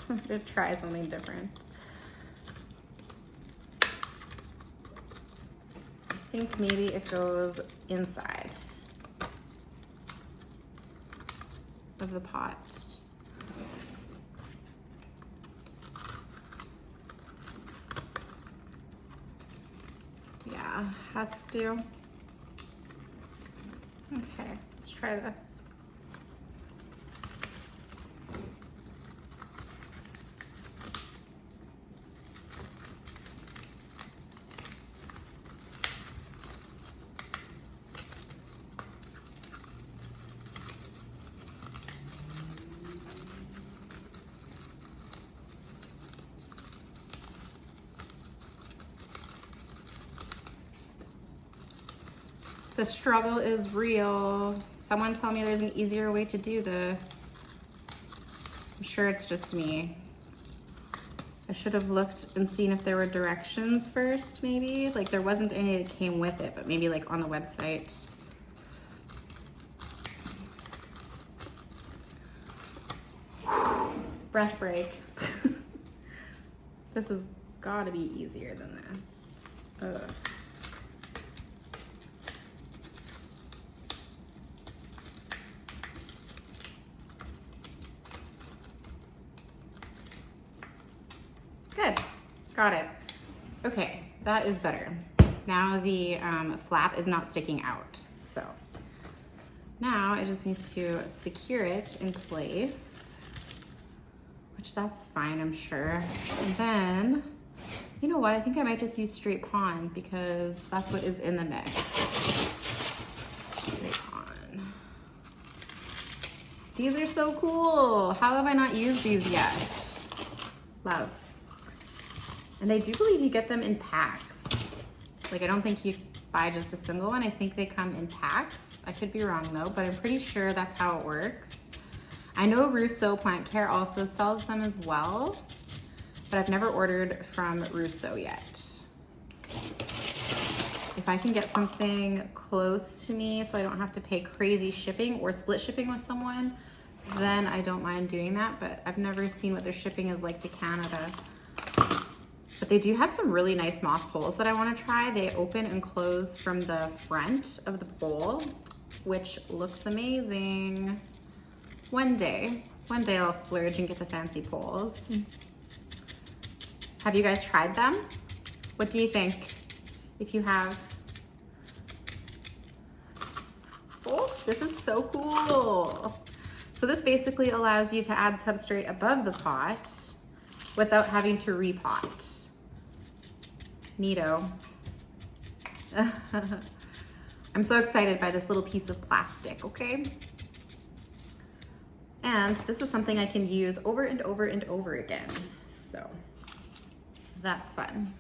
I'm gonna try something different. I think maybe it goes inside of the pot. Yeah, has to. Okay, let's try this. The struggle is real. Someone tell me there's an easier way to do this. I'm sure it's just me. I should have looked and seen if there were directions first, maybe. Like there wasn't any that came with it, but maybe like on the website. Breath break. This has got to be easier than this. Ugh. Good, got it. Okay, that is better. Now the flap is not sticking out. So now I just need to secure it in place, which that's fine, I'm sure. And then, you know what? I think I might just use straight pon because that's what is in the mix. Straight pon. These are so cool. How have I not used these yet? Love. And I do believe you get them in packs. Like I don't think you buy just a single one. I think they come in packs. I could be wrong though, but I'm pretty sure that's how it works. I know Rousseau Plant Care also sells them as well, but I've never ordered from Rousseau yet. If I can get something close to me so I don't have to pay crazy shipping or split shipping with someone, then I don't mind doing that, but I've never seen what their shipping is like to Canada. But they do have some really nice moss poles that I want to try. They open and close from the front of the pole, which looks amazing. One day I'll splurge and get the fancy poles. Have you guys tried them? What do you think? If you have. Oh, this is so cool. So this basically allows you to add substrate above the pot without having to repot. Neato. I'm so excited by this little piece of plastic, okay? And this is something I can use over and over and over again. So that's fun.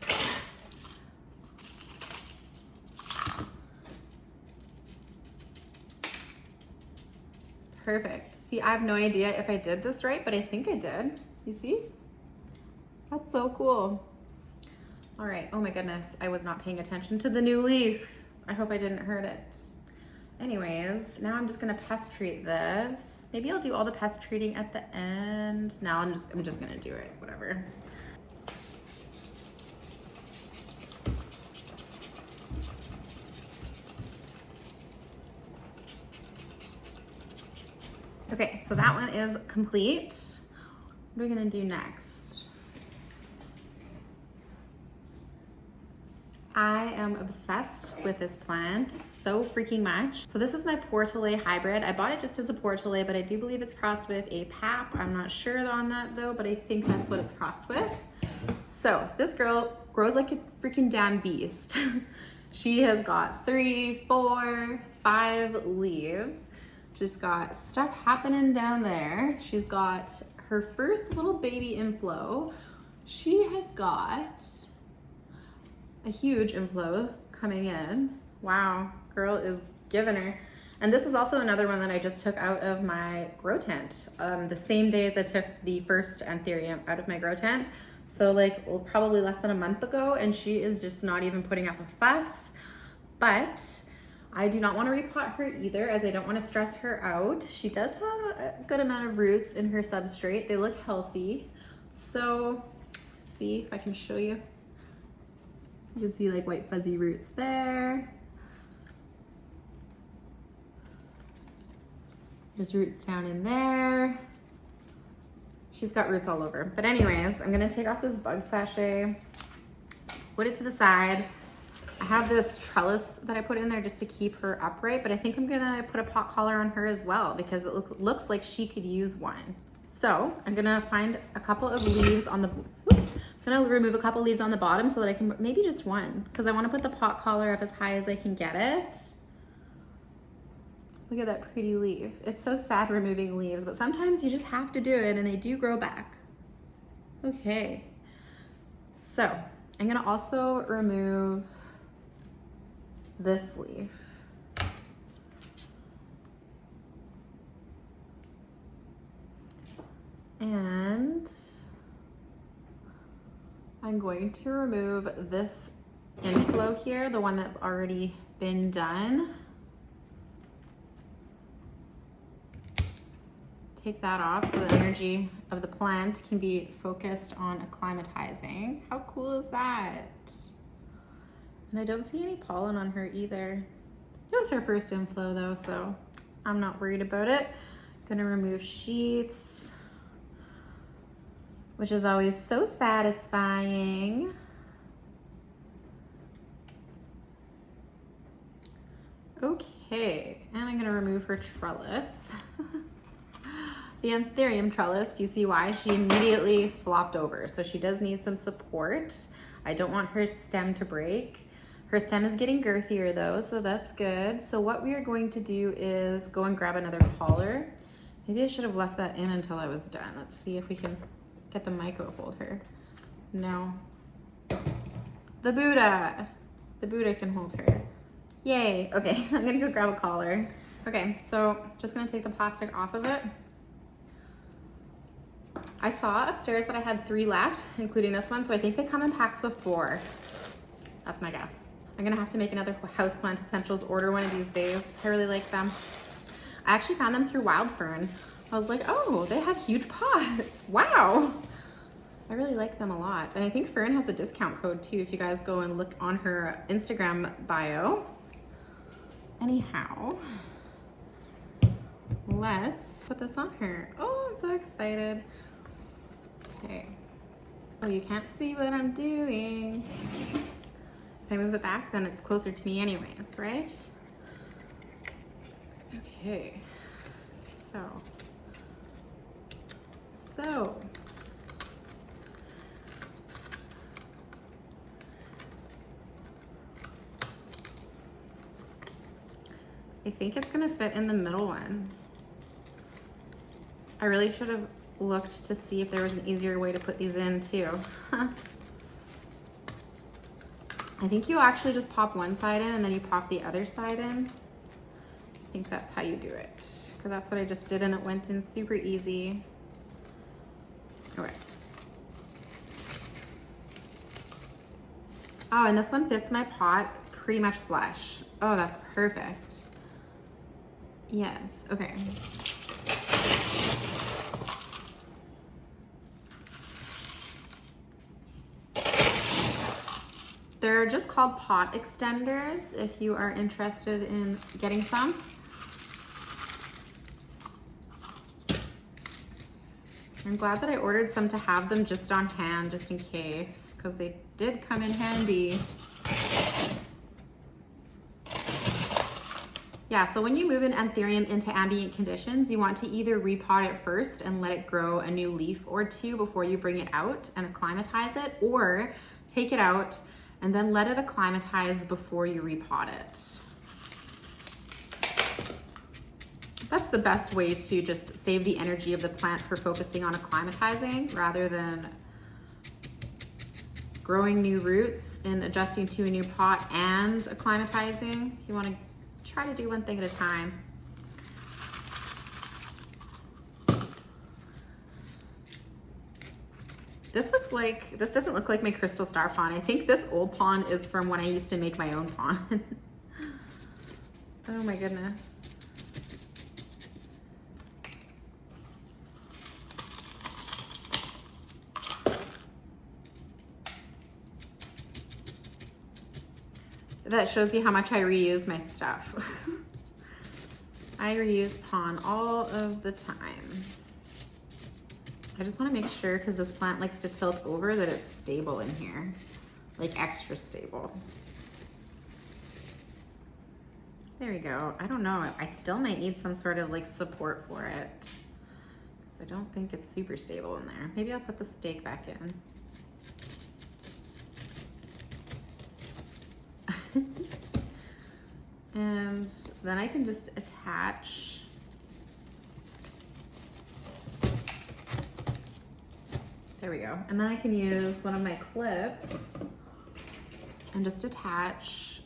Perfect. See, I have no idea if I did this right, but I think I did. You see? That's so cool. All right, oh my goodness, I was not paying attention to the new leaf. I hope I didn't hurt it. Anyways, now I'm just gonna pest treat this. Maybe I'll do all the pest treating at the end. No, I'm just gonna do it, whatever. Okay, so that one is complete. What are we gonna do next? I am obsessed with this plant so freaking much. So this is my Portillae hybrid. I bought it just as a Portillae, but I do believe it's crossed with a Pap. I'm not sure on that though, but I think that's what it's crossed with. So this girl grows like a freaking damn beast. She has got 3, 4, 5 leaves. She's got stuff happening down there. She's got her first little baby inflow. She has got a huge inflow coming in. Wow, girl is giving her. And this is also another one that I just took out of my grow tent. The same day as I took the first Anthurium out of my grow tent. So like, well, probably less than a month ago, and she is just not even putting up a fuss. But I do not want to repot her either, as I don't want to stress her out. She does have a good amount of roots in her substrate. They look healthy. So, see if I can show you. You can see like white fuzzy roots there. There's roots down in there. She's got roots all over. But anyways, I'm gonna take off this bug sachet, put it to the side. I have this trellis that I put in there just to keep her upright, but I think I'm gonna put a pot collar on her as well because it looks like she could use one. So I'm gonna find a couple of leaves on the, I'm gonna remove a couple leaves on the bottom so that I can, maybe just one, because I wanna put the pot collar up as high as I can get it. Look at that pretty leaf. It's so sad removing leaves, but sometimes you just have to do it and they do grow back. Okay, so I'm gonna also remove this leaf. And I'm going to remove this inflow here, the one that's already been done. Take that off so the energy of the plant can be focused on acclimatizing. How cool is that? And I don't see any pollen on her either. It was her first inflow though, so I'm not worried about it. Gonna remove sheaths, which is always so satisfying. Okay, and I'm gonna remove her trellis. The Anthurium trellis, do you see why? She immediately flopped over, so she does need some support. I don't want her stem to break. Her stem is getting girthier though, so that's good. So what we are going to do is go and grab another collar. Maybe I should have left that in until I was done. Let's see if we can get the mic to hold her. No. The Buddha. The Buddha can hold her. Yay. Okay, I'm gonna go grab a collar. Okay, so just gonna take the plastic off of it. I saw upstairs that I had 3 left, including this one, so I think they come in packs of 4. That's my guess. I'm gonna have to make another houseplant essentials order one of these days. I really like them. I actually found them through Wildfern. I was like, oh, they have huge pots. Wow. I really like them a lot. And I think Fern has a discount code too if you guys go and look on her Instagram bio. Anyhow, let's put this on her. Oh, I'm so excited. Okay. Oh, you can't see what I'm doing. If I move it back, then it's closer to me anyways, right? Okay. So. I think it's gonna fit in the middle one. I really should have looked to see if there was an easier way to put these in too. I think you actually just pop one side in and then you pop the other side in. I think that's how you do it, because that's what I just did and it went in super easy. All right. Oh, and this one fits my pot pretty much flush. Oh, that's perfect. Yes, okay. They're just called pot extenders if you are interested in getting some. I'm glad that I ordered some to have them just on hand, just in case, because they did come in handy. Yeah, so when you move an anthurium into ambient conditions, you want to either repot it first and let it grow a new leaf or 2 before you bring it out and acclimatize it, or take it out and then let it acclimatize before you repot it. That's the best way to just save the energy of the plant for focusing on acclimatizing rather than growing new roots and adjusting to a new pot and acclimatizing. You want to try to do one thing at a time. This doesn't look like my crystal star pond. I think this old pond is from when I used to make my own pond. Oh my goodness. That shows you how much I reuse my stuff. I reuse pond all of the time. I just want to make sure, because this plant likes to tilt over, that it's stable in here, like extra stable. There we go. I don't know. I still might need some sort of like support for it, because I don't think it's super stable in there. Maybe I'll put the stake back in. And then I can just attach there we go. And then I can use one of my clips and just attach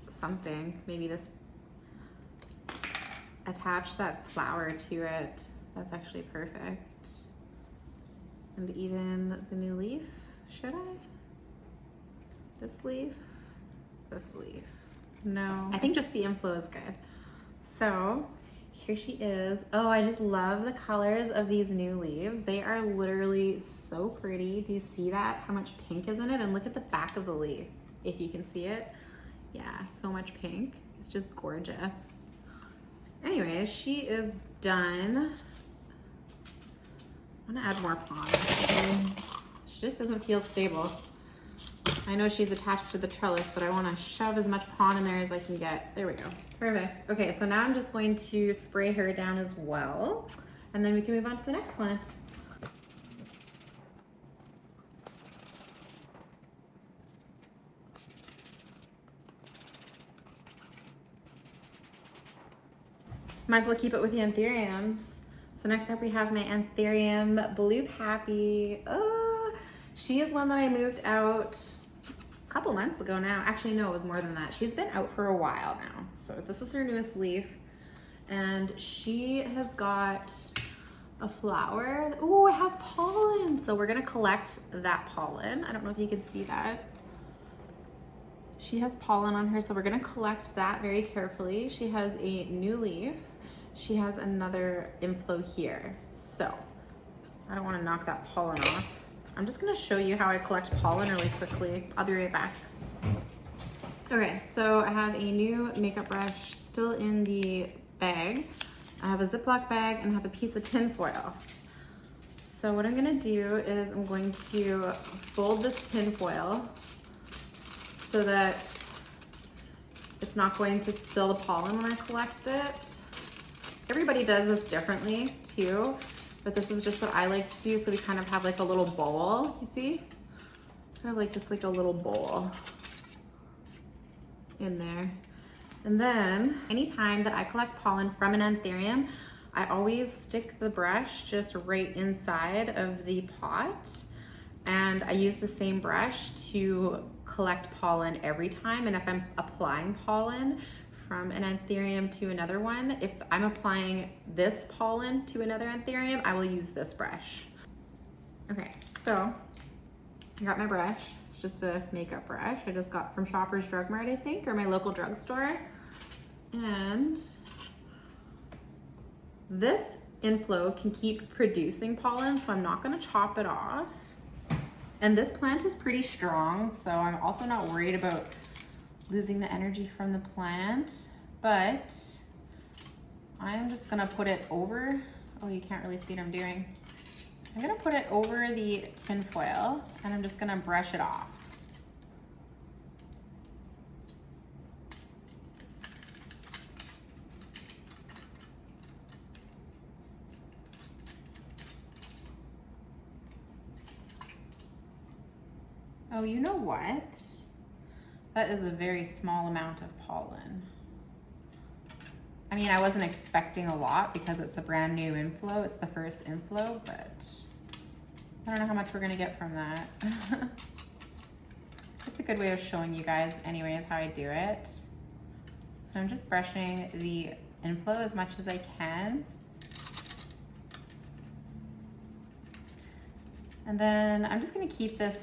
something, maybe this, attach that flower to it. That's actually perfect. And even the new leaf, should I? This leaf, this leaf. No, I think just the inflow is good. So here she is. Oh, I just love the colors of these new leaves. They are literally so pretty. Do you see that? How much pink is in it? And look at the back of the leaf, if you can see it. Yeah, so much pink. It's just gorgeous. Anyways, she is done. I'm gonna add more pollen. She just doesn't feel stable. I know she's attached to the trellis, but I wanna shove as much pollen in there as I can get. There we go. Perfect. Okay, so now I'm just going to spray her down as well, and then we can move on to the next plant. Might as well keep it with the anthuriums. So next up we have my Anthurium Blue Pappy. Oh, she is one that I moved out a couple months ago now. Actually, no, it was more than that. She's been out for a while now. So this is her newest leaf. And she has got a flower. Oh, it has pollen. So we're gonna collect that pollen. I don't know if you can see that. She has pollen on her, so we're gonna collect that very carefully. She has a new leaf. She has another inflow here. So I don't wanna knock that pollen off. I'm just gonna show you how I collect pollen really quickly. I'll be right back. Okay, so I have a new makeup brush still in the bag. I have a Ziploc bag and I have a piece of tin foil. So what I'm gonna do is I'm going to fold this tin foil so that it's not going to spill the pollen when I collect it. Everybody does this differently too, but this is just what I like to do. So we kind of have like a little bowl, you see? Kind of like just like a little bowl in there. And then anytime that I collect pollen from an anthurium, I always stick the brush just right inside of the pot. And I use the same brush to collect pollen every time. And if I'm applying pollen from an anthurium to another one, if I'm applying this pollen to another anthurium, I will use this brush. Okay, so I got my brush. It's just a makeup brush I just got from Shoppers Drug Mart, I think, or my local drugstore. And this inflow can keep producing pollen, so I'm not gonna chop it off. And this plant is pretty strong, so I'm also not worried about losing the energy from the plant, but I'm just gonna put it over, oh, you can't really see what I'm doing. I'm gonna put it over the tin foil and I'm just gonna brush it off. Oh, you know what? That is a very small amount of pollen. I mean, I wasn't expecting a lot because it's a brand new inflow. It's the first inflow, but I don't know how much we're gonna get from that. It's a good way of showing you guys anyways how I do it. So I'm just brushing the inflow as much as I can. And then I'm just gonna keep this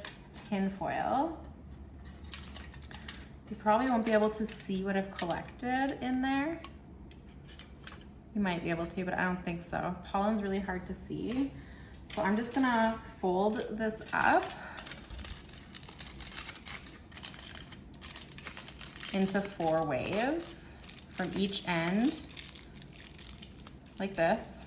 tin foil. You probably won't be able to see what I've collected in there. You might be able to, but I don't think so. Pollen's really hard to see. So I'm just gonna fold this up into 4 waves from each end, like this.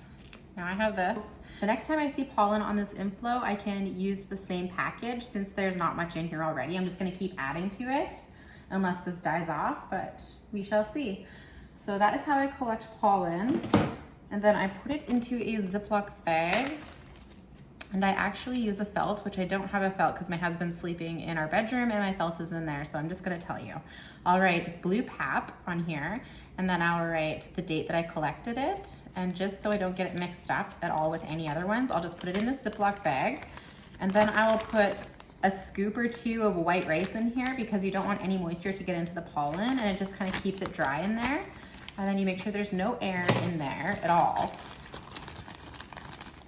Now I have this. The next time I see pollen on this inflow, I can use the same package. Since there's not much in here already, I'm just gonna keep adding to it unless this dies off, but we shall see. So that is how I collect pollen. And then I put it into a Ziploc bag. And I actually use a felt, which I don't have a felt because my husband's sleeping in our bedroom and my felt is in there. So I'm just gonna tell you. I'll write Blue Pap on here, and then I'll write the date that I collected it. And just so I don't get it mixed up at all with any other ones, I'll just put it in this Ziploc bag. And then I will put a scoop or 2 of white rice in here because you don't want any moisture to get into the pollen, and it just kind of keeps it dry in there. And then you make sure there's no air in there at all.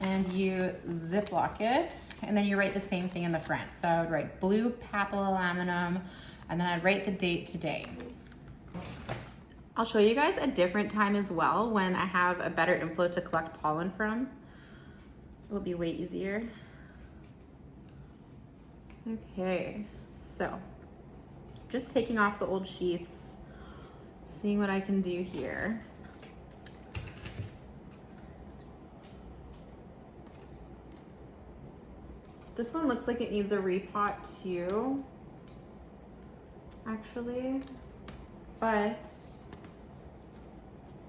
and you Ziploc it, and then you write the same thing in the front. So I would write blue Papillilaminum, and then I'd write the date today. I'll show you guys a different time as well when I have a better inflow to collect pollen from. It'll be way easier. Okay, so just taking off the old sheaths, seeing what I can do here. This one looks like it needs a repot too, actually, but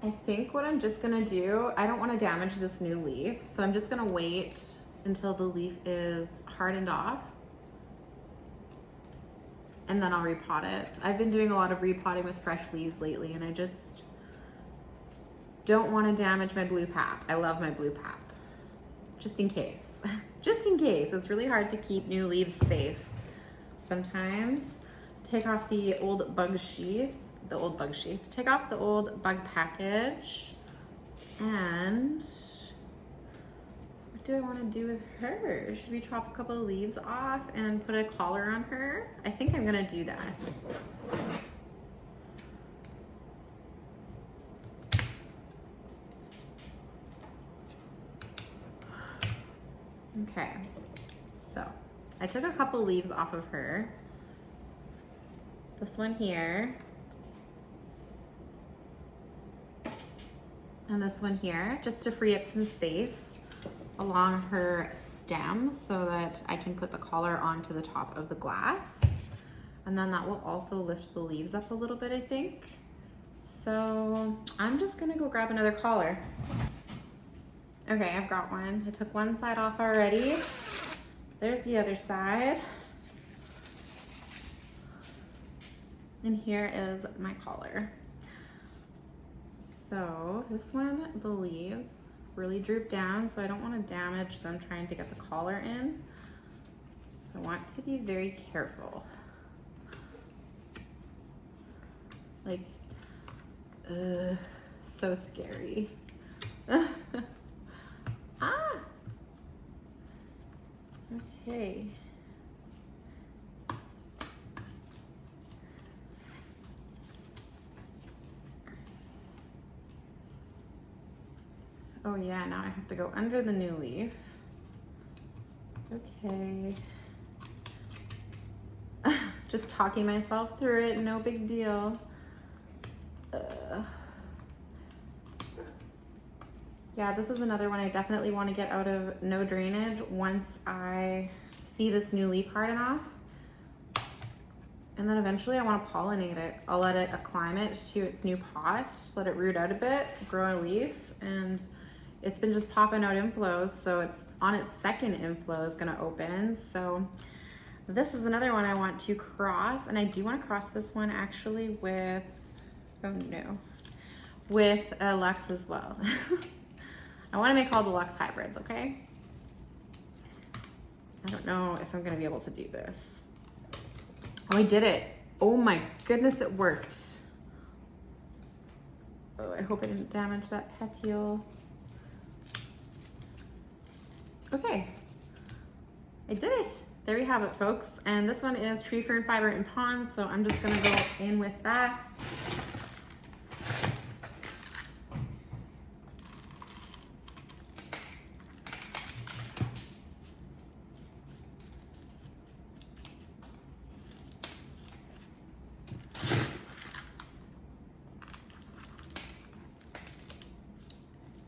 I think what I'm just gonna do, I don't wanna damage this new leaf, so I'm just gonna wait until the leaf is hardened off, and then I'll repot it. I've been doing a lot of repotting with fresh leaves lately, and I just don't wanna damage my blue pap. I love my blue pap, just in case. Just in case. It's really hard to keep new leaves safe sometimes. Take off the old bug sheath. Take off the old bug package. And what do I want to do with her? Should we chop a couple of leaves off and put a collar on her? I think I'm gonna do that. Okay, so I took a couple leaves off of her. This one here. And this one here, just to free up some space along her stem so that I can put the collar onto the top of the glass. And then that will also lift the leaves up a little bit, I think. So I'm just gonna go grab another collar. Okay, I've got one. I took one side off already. There's the other side. And here is my collar. So this one, the leaves really droop down, so I don't want to damage them trying to get the collar in. So I want to be very careful. Like, so scary. Ah! Okay. Oh yeah, now I have to go under the new leaf. Okay. Just talking myself through it, no big deal. Yeah, this is another one I definitely want to get out of no drainage once I see this new leaf harden off. And then eventually I want to pollinate it. I'll let it acclimate to its new pot, let it root out a bit, grow a leaf, and it's been just popping out inflows, so it's on its second inflow is going to open. So this is another one I want to cross, and I do want to cross this one actually with, oh no, with a Lux as well. I want to make all the Lux hybrids, okay? I don't know if I'm going to be able to do this. Oh, I did it. Oh my goodness, it worked. Oh, I hope I didn't damage that petiole. Okay, I did it. There you have it, folks. And this one is tree fern fiber and pond, so I'm just gonna go in with that.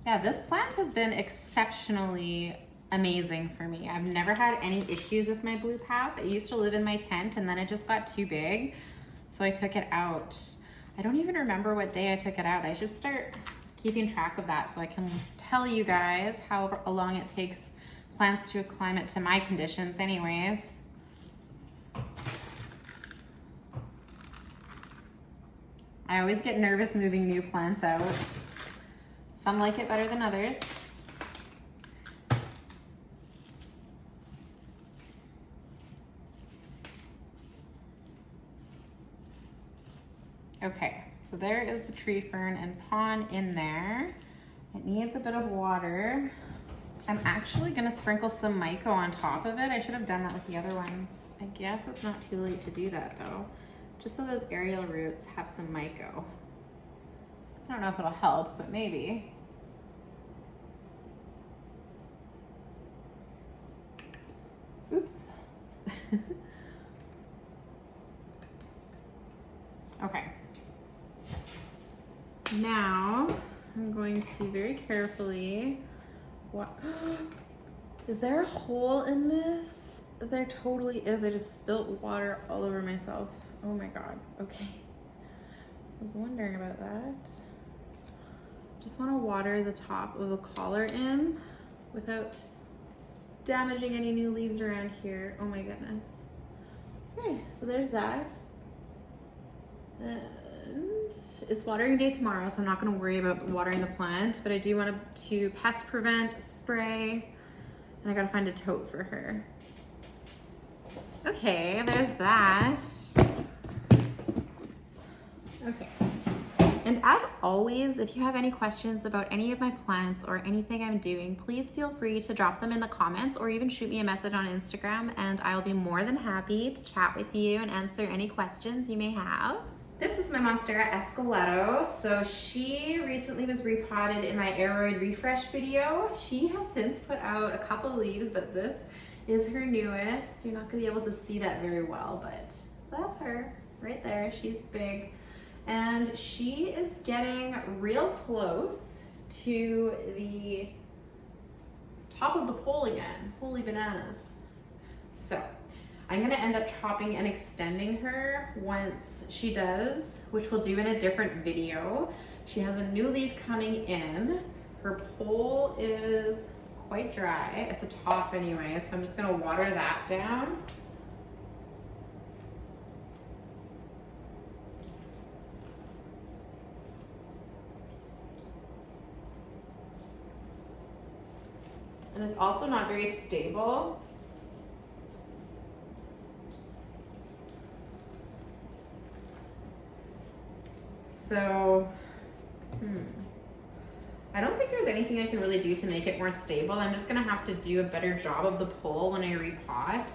Yeah, this plant has been exceptionally amazing for me. I've never had any issues with my blue pap. It used to live in my tent and then it just got too big, so I took it out. I don't even remember what day I took it out. I should start keeping track of that so I can tell you guys how long it takes plants to acclimate to my conditions anyways. I always get nervous moving new plants out. Some like it better than others. Okay, so there is the tree fern and pond in there. It needs a bit of water. I'm actually gonna sprinkle some myco on top of it. I should have done that with the other ones. I guess it's not too late to do that though. Just so those aerial roots have some myco. I don't know if it'll help, but maybe. Oops. Okay. Now I'm going to very carefully, is there a hole in this? There totally is. I just spilt water all over myself. Oh my God. Okay. I was wondering about that. Just want to water the top of the collar in without damaging any new leaves around here. Oh my goodness. Okay, so there's that. And it's watering day tomorrow, so I'm not going to worry about watering the plant, but I do want to pest prevent, spray, and I got to find a tote for her. Okay, there's that. Okay. And as always, if you have any questions about any of my plants or anything I'm doing, please feel free to drop them in the comments or even shoot me a message on Instagram, and I'll be more than happy to chat with you and answer any questions you may have. This is my Monstera Esqueleto. So she recently was repotted in my aeroid refresh video. She has since put out a couple leaves, but this is her newest. You're not gonna be able to see that very well, but that's her right there. She's big. And she is getting real close to the top of the pole again. Holy bananas. So I'm gonna end up chopping and extending her once she does, which we'll do in a different video. She has a new leaf coming in. Her pole is quite dry at the top anyway, so I'm just gonna water that down. And it's also not very stable. So, I don't think there's anything I can really do to make it more stable. I'm just gonna have to do a better job of the pole when I repot.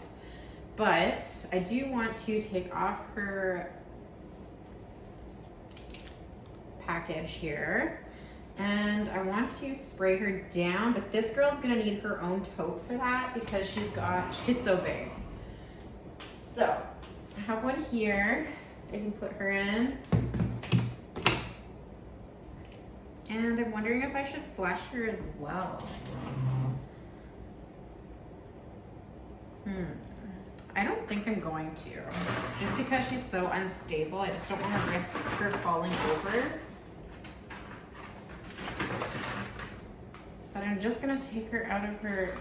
But I do want to take off her package here. And I want to spray her down, but this girl's gonna need her own tote for that because she's so big. So I have one here. I can put her in. And I'm wondering if I should flush her as well. I don't think I'm going to. Just because she's so unstable, I just don't want to risk her falling over. But I'm just gonna take her out of her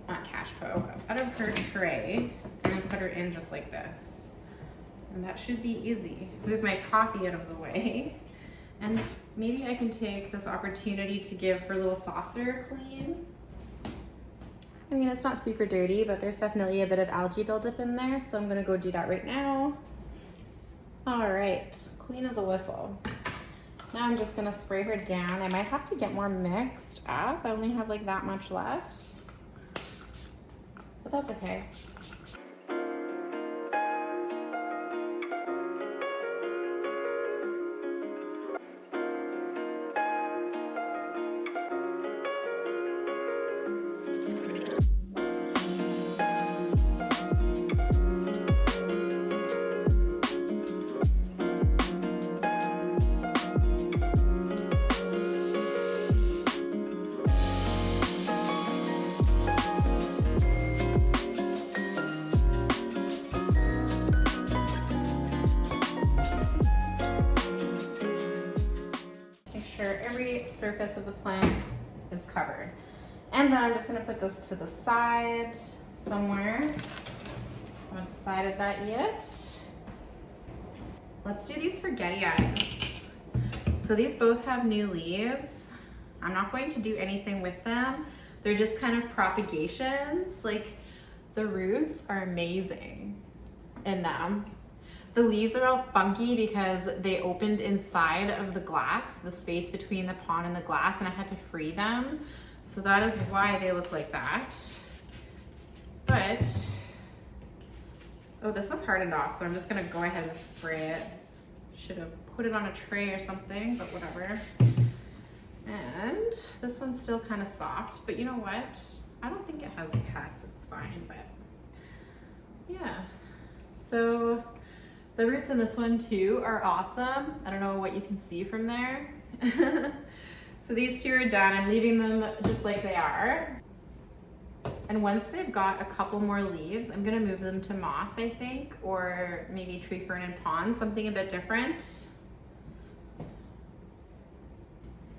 out of her tray, and then put her in just like this. And that should be easy. Move my coffee out of the way. And maybe I can take this opportunity to give her little saucer a clean. I mean, it's not super dirty, but there's definitely a bit of algae buildup in there, so I'm gonna go do that right now. All right, clean as a whistle. Now I'm just gonna spray her down. I might have to get more mixed up. I only have like that much left, but that's okay. Every surface of the plant is covered. And then I'm just gonna put this to the side somewhere. I haven't decided that yet. Let's do these Forgetii. So these both have new leaves. I'm not going to do anything with them. They're just kind of propagations. Like, the roots are amazing in them. The leaves are all funky because they opened inside of the glass, the space between the pot and the glass, and I had to free them. So that is why they look like that. But, oh, this one's hardened off, so I'm just gonna go ahead and spray it. Should have put it on a tray or something, but whatever. And this one's still kind of soft, but you know what? I don't think it has pests, it's fine, but yeah. So the roots in this one too are awesome. I don't know what you can see from there. So these two are done. I'm leaving them just like they are. And once they've got a couple more leaves, I'm gonna move them to moss, I think, or maybe tree fern and pond, something a bit different.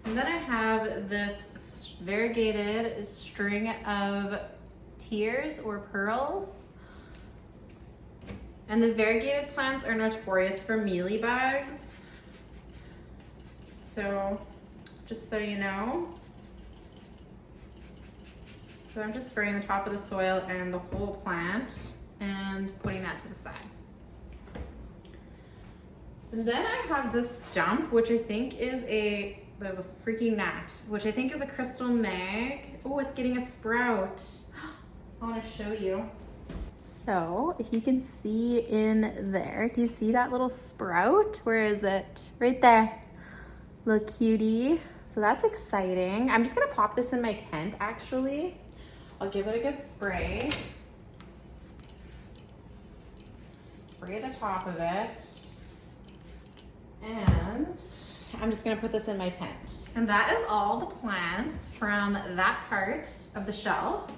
And then I have this variegated string of tears or pearls. And the variegated plants are notorious for mealybugs. So, just so you know. So I'm just spraying the top of the soil and the whole plant and putting that to the side. And then I have this stump, which I think is there's a freaking gnat, which I think is a crystal mag. Oh, it's getting a sprout. I want to show you. So if you can see in there, do you see that little sprout? Where is it? Right there. Little cutie. So that's exciting. I'm just gonna pop this in my tent actually. I'll give it a good spray. Spray the top of it. And I'm just gonna put this in my tent. And that is all the plants from that part of the shelf.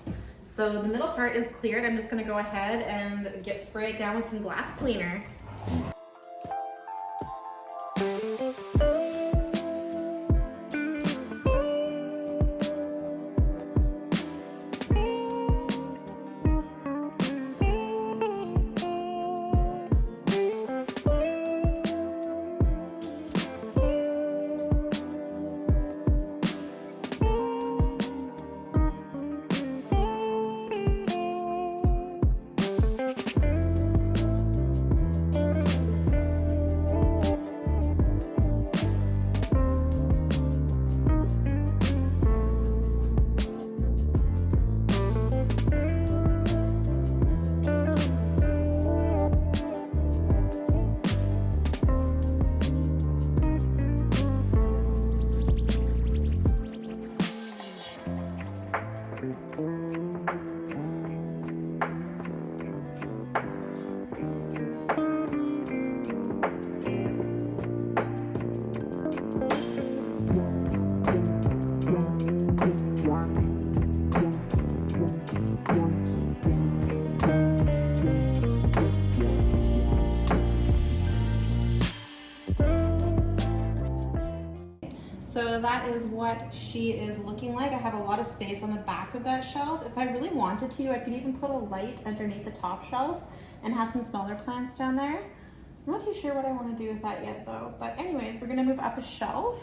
So the middle part is cleared. I'm just gonna go ahead and get sprayed down with some glass cleaner. So that is what she is looking like. I have a lot of space on the back of that shelf. If I really wanted to, I could even put a light underneath the top shelf and have some smaller plants down there. I'm not too sure what I want to do with that yet though. But anyways, we're gonna move up a shelf.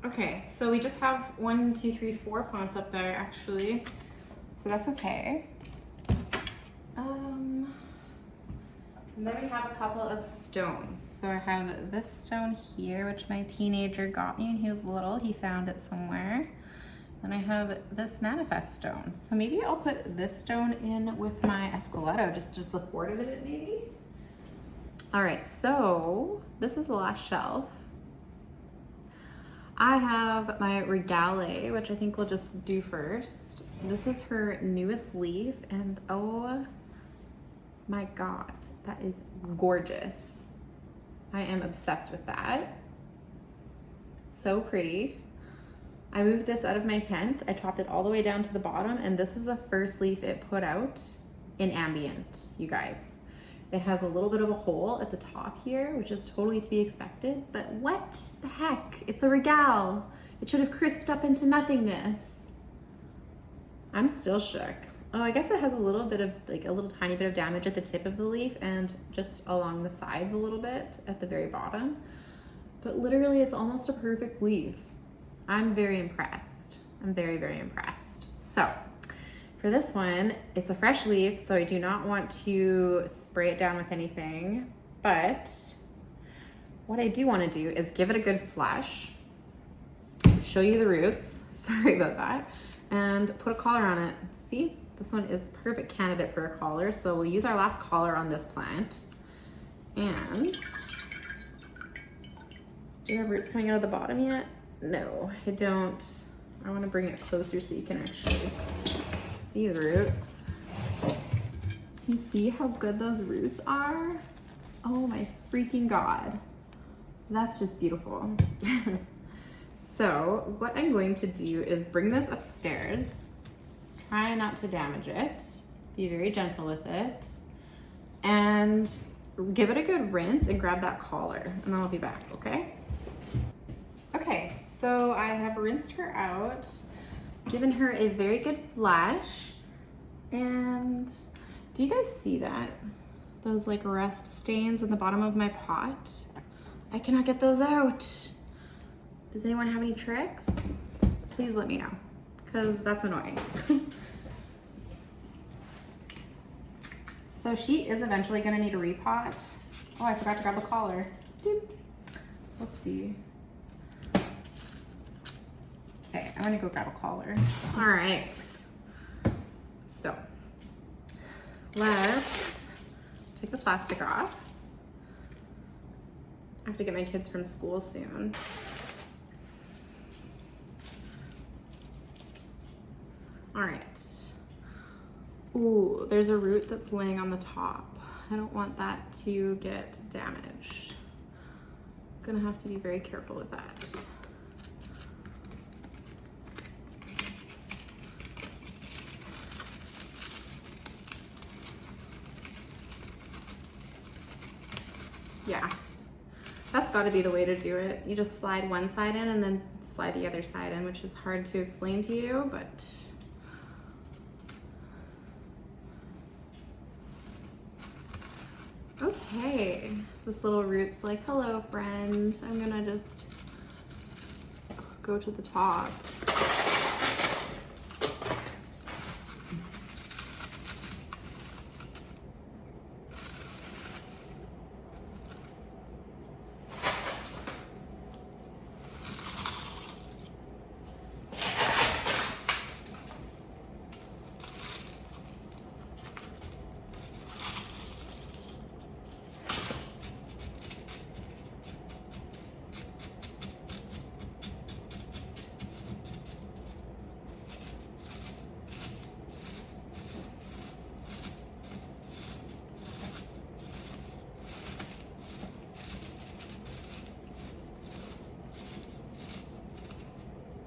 Okay, so we just have 1, 2, 3, 4 plants up there actually, so that's okay. And then we have a couple of stones. So I have this stone here, which my teenager got me when he was little. He found it somewhere. Then I have this manifest stone. So maybe I'll put this stone in with my Esqueleto, just to support it a bit maybe. All right, so this is the last shelf. I have my Regale, which I think we'll just do first. This is her newest leaf, and oh my God, that is gorgeous. I am obsessed with that. So pretty. I moved this out of my tent. I chopped it all the way down to the bottom, and this is the first leaf it put out in ambient, you guys. It has a little bit of a hole at the top here, which is totally to be expected, but what the heck? It's a regale. It should have crisped up into nothingness. I'm still shook. Oh, I guess it has a little bit of, like a little tiny bit of damage at the tip of the leaf and just along the sides a little bit at the very bottom. But literally it's almost a perfect leaf. I'm very impressed. I'm very, very impressed. So for this one, it's a fresh leaf, so I do not want to spray it down with anything, but what I do want to do is give it a good flush, show you the roots, sorry about that, and put a collar on it. See? This one is a perfect candidate for a collar, so we'll use our last collar on this plant. And do you have roots coming out of the bottom yet? No, I don't. I want to bring it closer so you can actually see the roots. Do you see how good those roots are? Oh my freaking God. That's just beautiful. So what I'm going to do is bring this upstairs. Try not to damage it. Be very gentle with it. And give it a good rinse and grab that collar, and then I'll be back, okay? Okay, so I have rinsed her out, given her a very good flush, and do you guys see that? Those like rust stains in the bottom of my pot? I cannot get those out. Does anyone have any tricks? Please let me know, because that's annoying. So she is eventually gonna need a repot. Oh, I forgot to grab a collar. Doop. Whoopsie. Okay, I'm gonna go grab a collar. All right. So let's take the plastic off. I have to get my kids from school soon. All right. Ooh, there's a root that's laying on the top. I don't want that to get damaged. Gonna have to be very careful with that. Yeah, that's gotta be the way to do it. You just slide one side in and then slide the other side in, which is hard to explain to you, but okay, this little root's like, hello friend. I'm gonna just go to the top.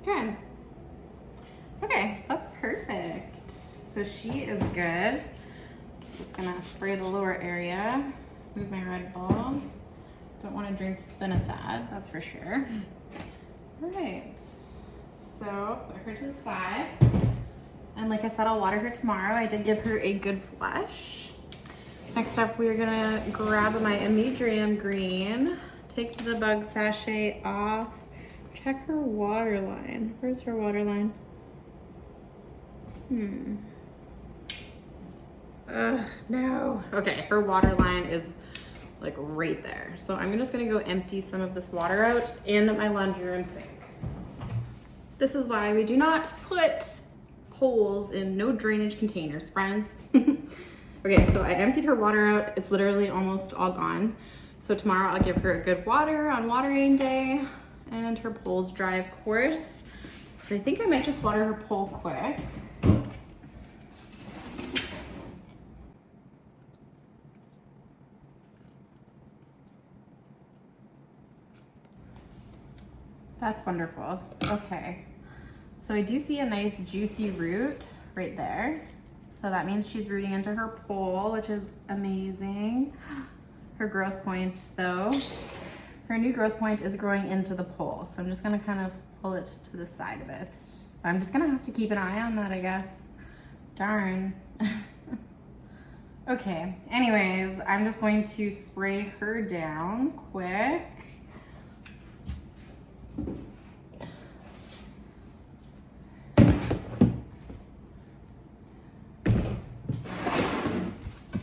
Okay. Okay, that's perfect. So she is good. Just gonna spray the lower area. Move my Red Bull. Don't want to drink spinosad, that's for sure. All right. So put her to the side. And like I said, I'll water her tomorrow. I did give her a good flush. Next up, we're gonna grab my Amydrium green. Take the bug sachet off. Check her water line. Where's her water line? Ugh, no. Okay, her water line is like right there. So I'm just gonna go empty some of this water out in my laundry room sink. This is why we do not put holes in no drainage containers, friends. Okay, so I emptied her water out. It's literally almost all gone. So tomorrow I'll give her a good water on watering day. And her pole's dry, of course. So I think I might just water her pole quick. That's wonderful. Okay. So I do see a nice juicy root right there. So that means she's rooting into her pole, which is amazing. Her growth point though, her new growth point is growing into the pole. So I'm just gonna kind of pull it to the side of it. I'm just gonna have to keep an eye on that, I guess. Darn. Okay, anyways, I'm just going to spray her down quick.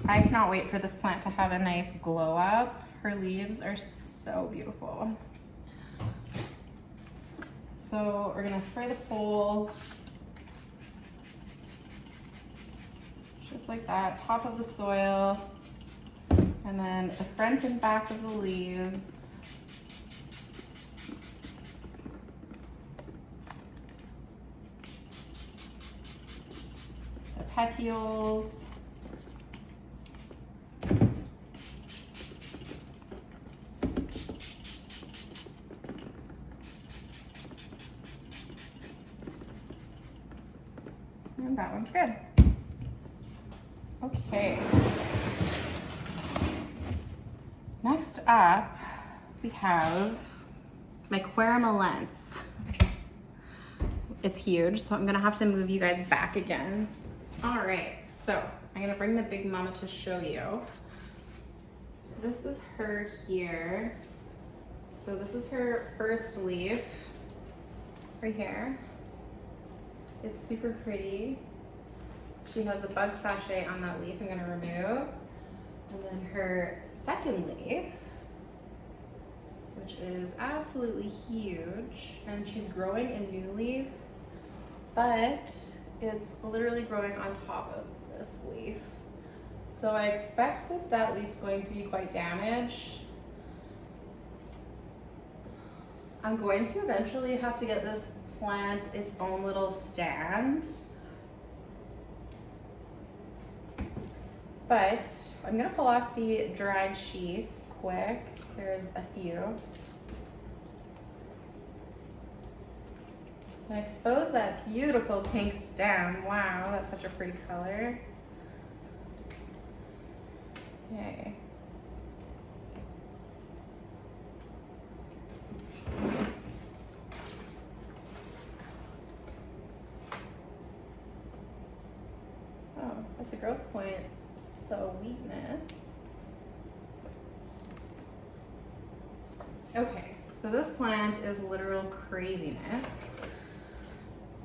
I cannot wait for this plant to have a nice glow up. Her leaves are so beautiful. So we're gonna spray the pole. Just like that, top of the soil, and then the front and back of the leaves. The petioles. And that one's good. Okay. Next up, we have my Queremalense. It's huge, so I'm gonna have to move you guys back again. All right, so I'm gonna bring the big mama to show you. This is her here. So this is her first leaf, right here. It's super pretty. She has a bug sachet on that leaf I'm gonna remove. And then her second leaf, which is absolutely huge. And she's growing a new leaf, but it's literally growing on top of this leaf. So I expect that that leaf's going to be quite damaged. I'm going to eventually have to get this plant its own little stand. But I'm gonna pull off the dried sheets quick. There's a few. And expose that beautiful pink stem. Wow, that's such a pretty color. Okay. Oh, that's a growth point. Sweetness. Okay, so this plant is literal craziness.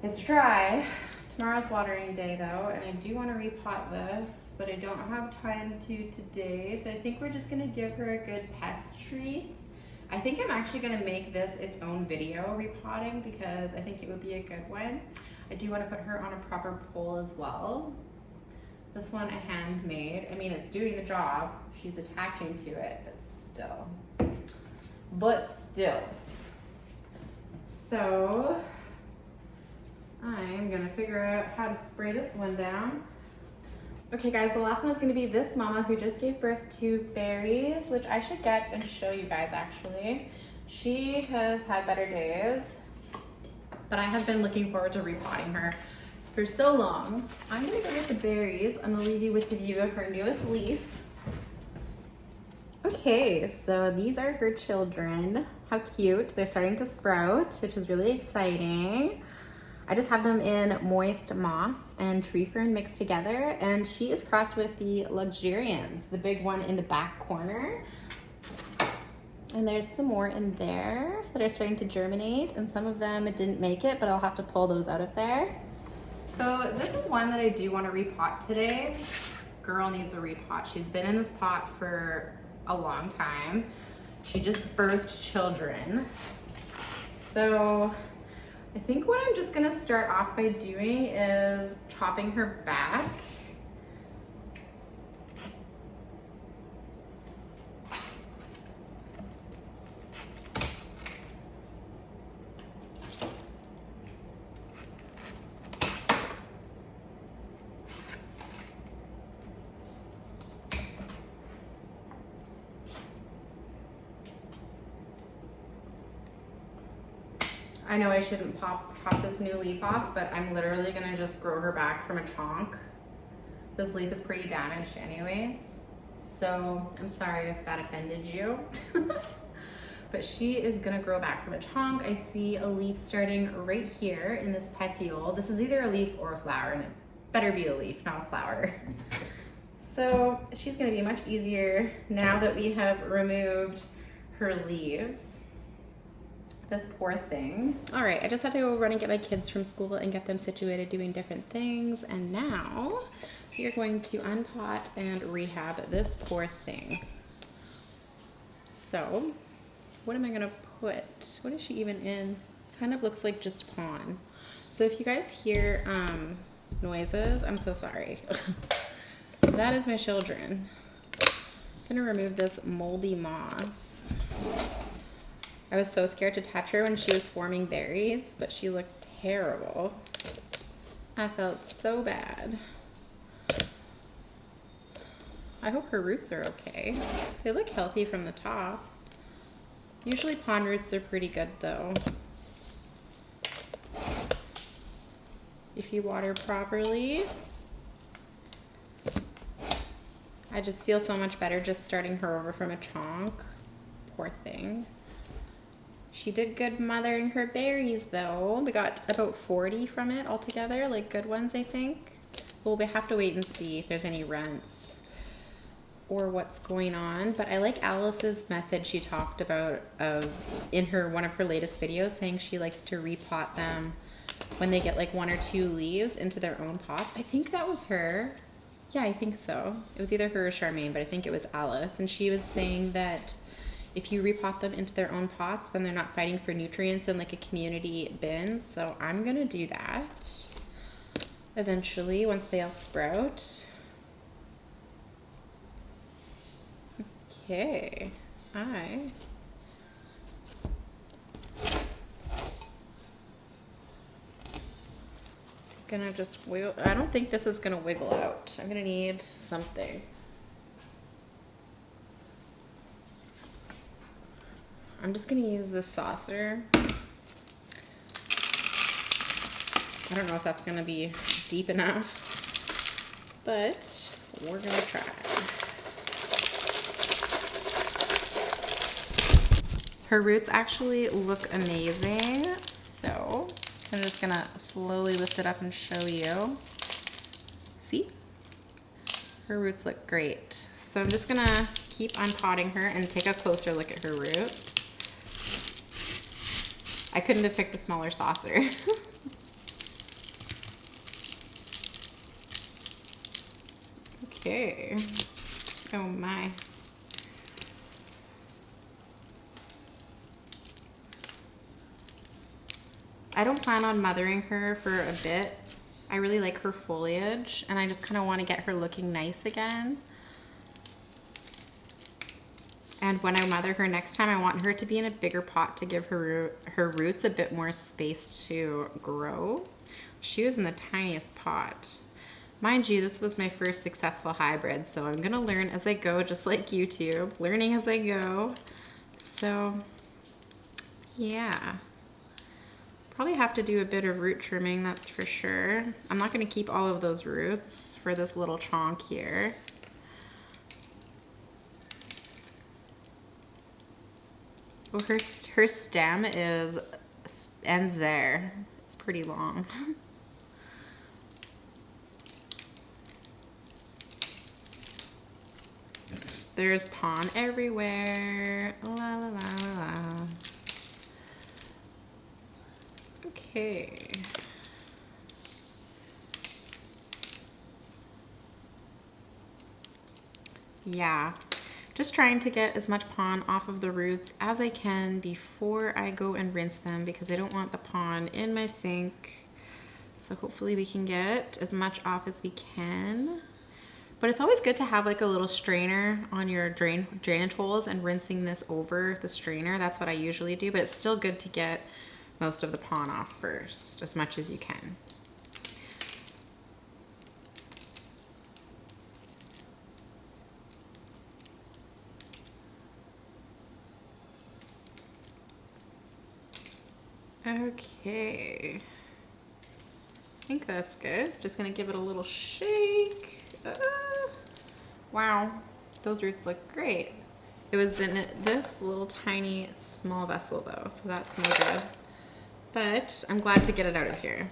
It's dry. Tomorrow's watering day though, and I do want to repot this, but I don't have time to today, so I think we're just gonna give her a good pest treat. I think I'm actually gonna make this its own video repotting because I think it would be a good one. I do want to put her on a proper pole as well. This one I handmade. I mean, it's doing the job. She's attaching to it, but still. So I'm gonna figure out how to spray this one down. Okay guys, the last one is gonna be this mama who just gave birth to berries, which I should get and show you guys actually. She has had better days, but I have been looking forward to repotting her for so long. I'm gonna go with the berries. I'm gonna leave you with the view of her newest leaf. Okay, so these are her children. How cute. They're starting to sprout, which is really exciting. I just have them in moist moss and tree fern mixed together, and she is crossed with the luxurians, the big one in the back corner. And there's some more in there that are starting to germinate, and some of them didn't make it, but I'll have to pull those out of there. So this is one that I do want to repot today. Girl needs a repot. She's been in this pot for a long time. She just birthed children. So I think what I'm just gonna start off by doing is chopping her back. I know I shouldn't chop this new leaf off, but I'm literally gonna just grow her back from a chonk. This leaf is pretty damaged anyways, so I'm sorry if that offended you. But she is gonna grow back from a chonk. I see a leaf starting right here in this petiole. This is either a leaf or a flower, and it better be a leaf, not a flower. So she's gonna be much easier now that we have removed her leaves. This poor thing. All right, I just had to go run and get my kids from school and get them situated doing different things. And now we are going to unpot and rehab this poor thing. So what am I gonna put? What is she even in? Kind of looks like just pond. So if you guys hear noises, I'm so sorry. That is my children. I'm gonna remove this moldy moss. I was so scared to touch her when she was forming berries, but she looked terrible. I felt so bad. I hope her roots are okay. They look healthy from the top. Usually pond roots are pretty good though, if you water properly. I just feel so much better just starting her over from a chonk. Poor thing. She did good mothering her berries though. We got about 40 from it altogether, like good ones I think. We'll have to wait and see if there's any rents or what's going on. But I like Alice's method she talked about in one of her latest videos, saying she likes to repot them when they get like 1 or 2 leaves into their own pots. I think that was her. Yeah, I think so. It was either her or Charmaine, but I think it was Alice. And she was saying that if you repot them into their own pots, then they're not fighting for nutrients in like a community bin. So I'm gonna do that eventually once they all sprout. Okay, gonna just wiggle. I don't think this is gonna wiggle out. I'm gonna need something. I'm just gonna use this saucer. I don't know if that's gonna be deep enough, but we're gonna try. Her roots actually look amazing, so I'm just gonna slowly lift it up and show you. See? Her roots look great. So I'm just gonna keep unpotting her and take a closer look at her roots. I couldn't have picked a smaller saucer. Okay. Oh my. I don't plan on mothering her for a bit. I really like her foliage and I just kind of want to get her looking nice again. And when I mother her next time, I want her to be in a bigger pot to give her roots a bit more space to grow. She was in the tiniest pot. Mind you, this was my first successful hybrid, so I'm gonna learn as I go, just like YouTube, learning as I go. So, yeah. Probably have to do a bit of root trimming, that's for sure. I'm not gonna keep all of those roots for this little chonk here. Well, her stem ends there. It's pretty long. There's pond everywhere. La la la la la. Okay. Yeah. Just trying to get as much pond off of the roots as I can before I go and rinse them because I don't want the pond in my sink. So hopefully we can get as much off as we can. But it's always good to have like a little strainer on your drainage holes and rinsing this over the strainer. That's what I usually do, but it's still good to get most of the pond off first, as much as you can. Okay, I think that's good. Just gonna give it a little shake Wow, those roots look great. It was in this little tiny small vessel though, so that's no good. But I'm glad to get it out of here.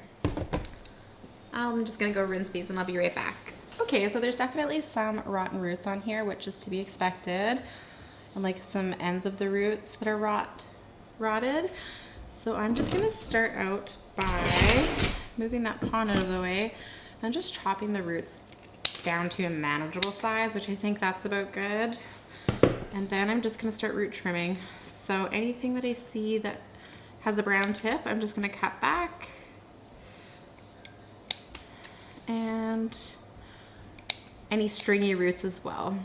I'm just gonna go rinse these and I'll be right back. Okay, so there's definitely some rotten roots on here, which is to be expected. And like some ends of the roots that are rotted. So I'm just gonna start out by moving that pond out of the way and just chopping the roots down to a manageable size, which I think that's about good. And then I'm just gonna start root trimming. So anything that I see that has a brown tip, I'm just gonna cut back. And any stringy roots as well.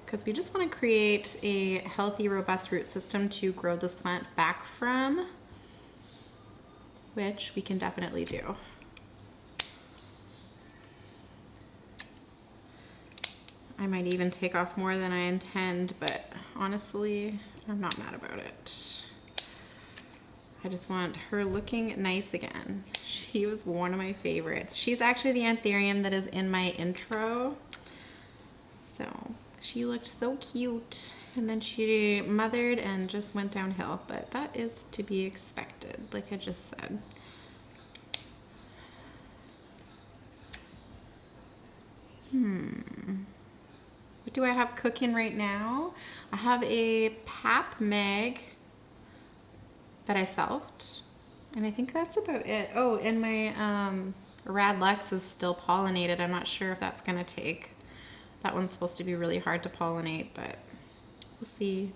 Because we just want to create a healthy, robust root system to grow this plant back from, which we can definitely do. I might even take off more than I intend, but honestly, I'm not mad about it. I just want her looking nice again. She was one of my favorites. She's actually the Anthurium that is in my intro. So she looked so cute, and then she mothered and just went downhill, but that is to be expected, like I just said. What do I have cooking right now? I have a pap mag that I selfed, and I think that's about it. Oh, and my Rad Lux is still pollinated. I'm not sure if that's gonna take. That one's supposed to be really hard to pollinate, but we'll see.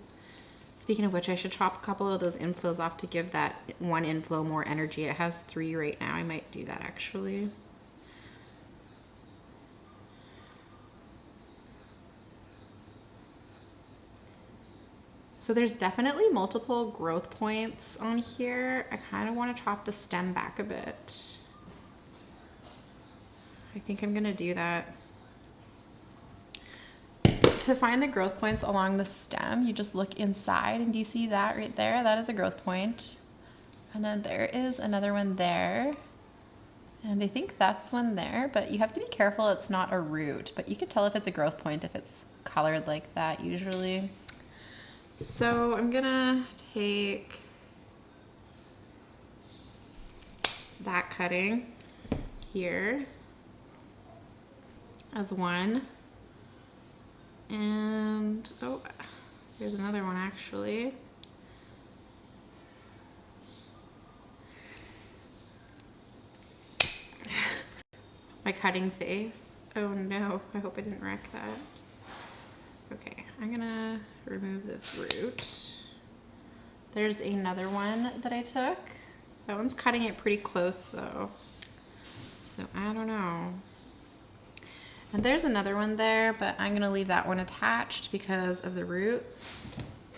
Speaking of which, I should chop a couple of those inflows off to give that one inflow more energy. It has 3 right now. I might do that actually. So there's definitely multiple growth points on here. I kind of want to chop the stem back a bit. I think I'm gonna do that. To find the growth points along the stem, you just look inside, and do you see that right there? That is a growth point. And then there is another one there. And I think that's one there, but you have to be careful it's not a root, but you can tell if it's a growth point if it's colored like that usually. So I'm gonna take that cutting here as one. And, oh, there's another one actually. My cutting face. Oh no, I hope I didn't wreck that. Okay, I'm gonna remove this root. There's another one that I took. That one's cutting it pretty close though. So I don't know. And there's another one there, but I'm gonna leave that one attached because of the roots.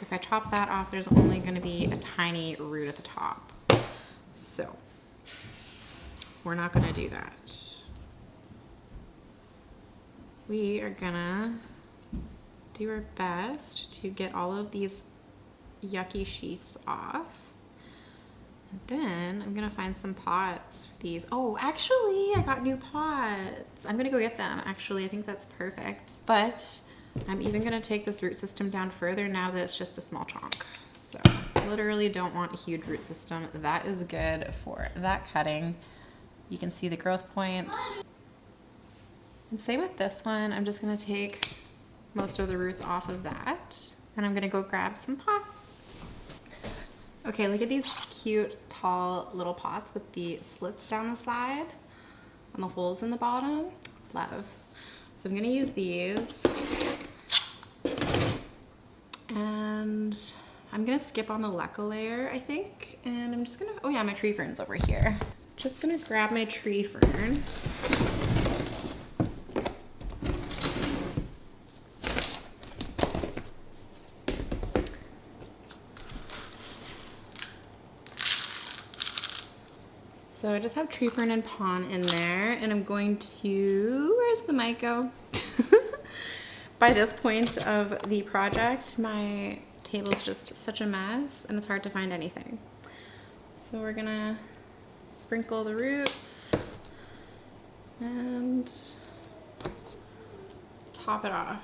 If I chop that off, there's only gonna be a tiny root at the top. So we're not gonna do that. We are gonna do our best to get all of these yucky sheaths off. And then I'm gonna find some pots for these. Oh, actually, I got new pots. I'm gonna go get them. Actually, I think that's perfect. But I'm even gonna take this root system down further now that it's just a small chunk. So literally don't want a huge root system. That is good for that cutting. You can see the growth point. And same with this one. I'm just gonna take most of the roots off of that. And I'm gonna go grab some pots. Okay, look at these cute, tall little pots with the slits down the side and the holes in the bottom. Love. So I'm gonna use these. And I'm gonna skip on the leca layer, I think. And I'm just gonna, oh yeah, my tree fern's over here. Just gonna grab my tree fern. So I just have tree fern and pon in there, and I'm going to, where's the mic go? By this point of the project, my table's just such a mess and it's hard to find anything. So we're gonna sprinkle the roots and top it off.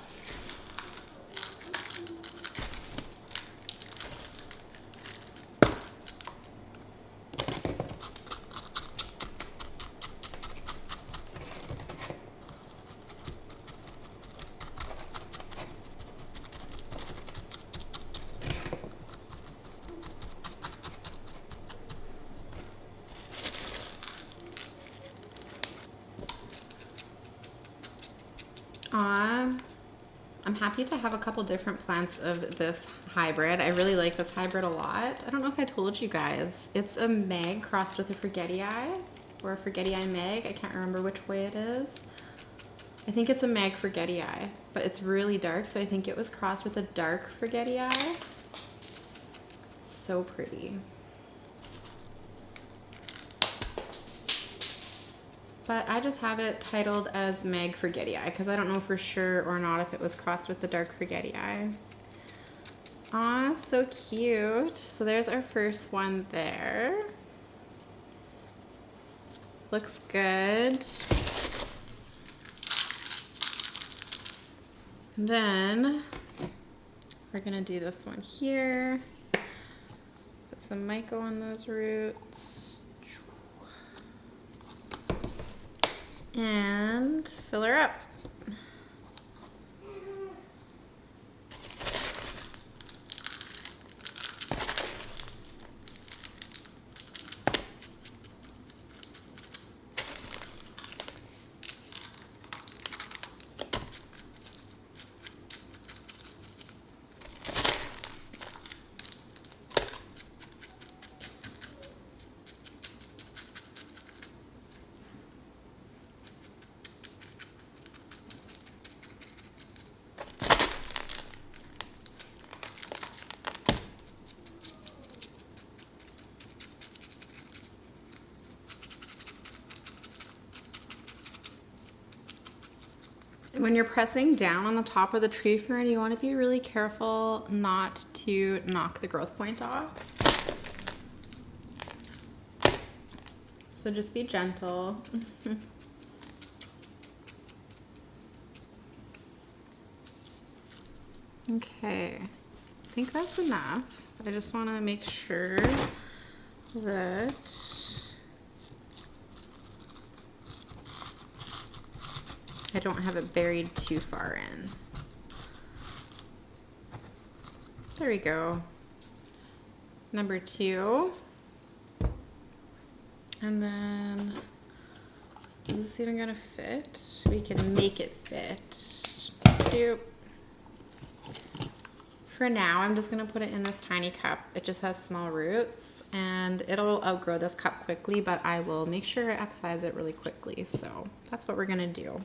I'm happy to have a couple different plants of this hybrid. I really like this hybrid a lot. I don't know if I told you guys. It's a Meg crossed with a Forgetii or a Forgetii Meg. I can't remember which way it is. I think it's a Meg Forgetii, but it's really dark, so I think it was crossed with a dark Forgetii. So pretty. But I just have it titled as Meg Forgetii because I don't know for sure or not if it was crossed with the dark Forgetii. Aw, so cute. So there's our first one there. Looks good. Then we're gonna do this one here. Put some myco on those roots. And fill her up. When you're pressing down on the top of the tree fern, you want to be really careful not to knock the growth point off. So just be gentle. Okay, I think that's enough. I just want to make sure that I don't have it buried too far in. There we go. Number 2. And then, is this even gonna fit? We can make it fit. Doop. For now, I'm just gonna put it in this tiny cup. It just has small roots and it'll outgrow this cup quickly, but I will make sure I upsize it really quickly. So that's what we're gonna do.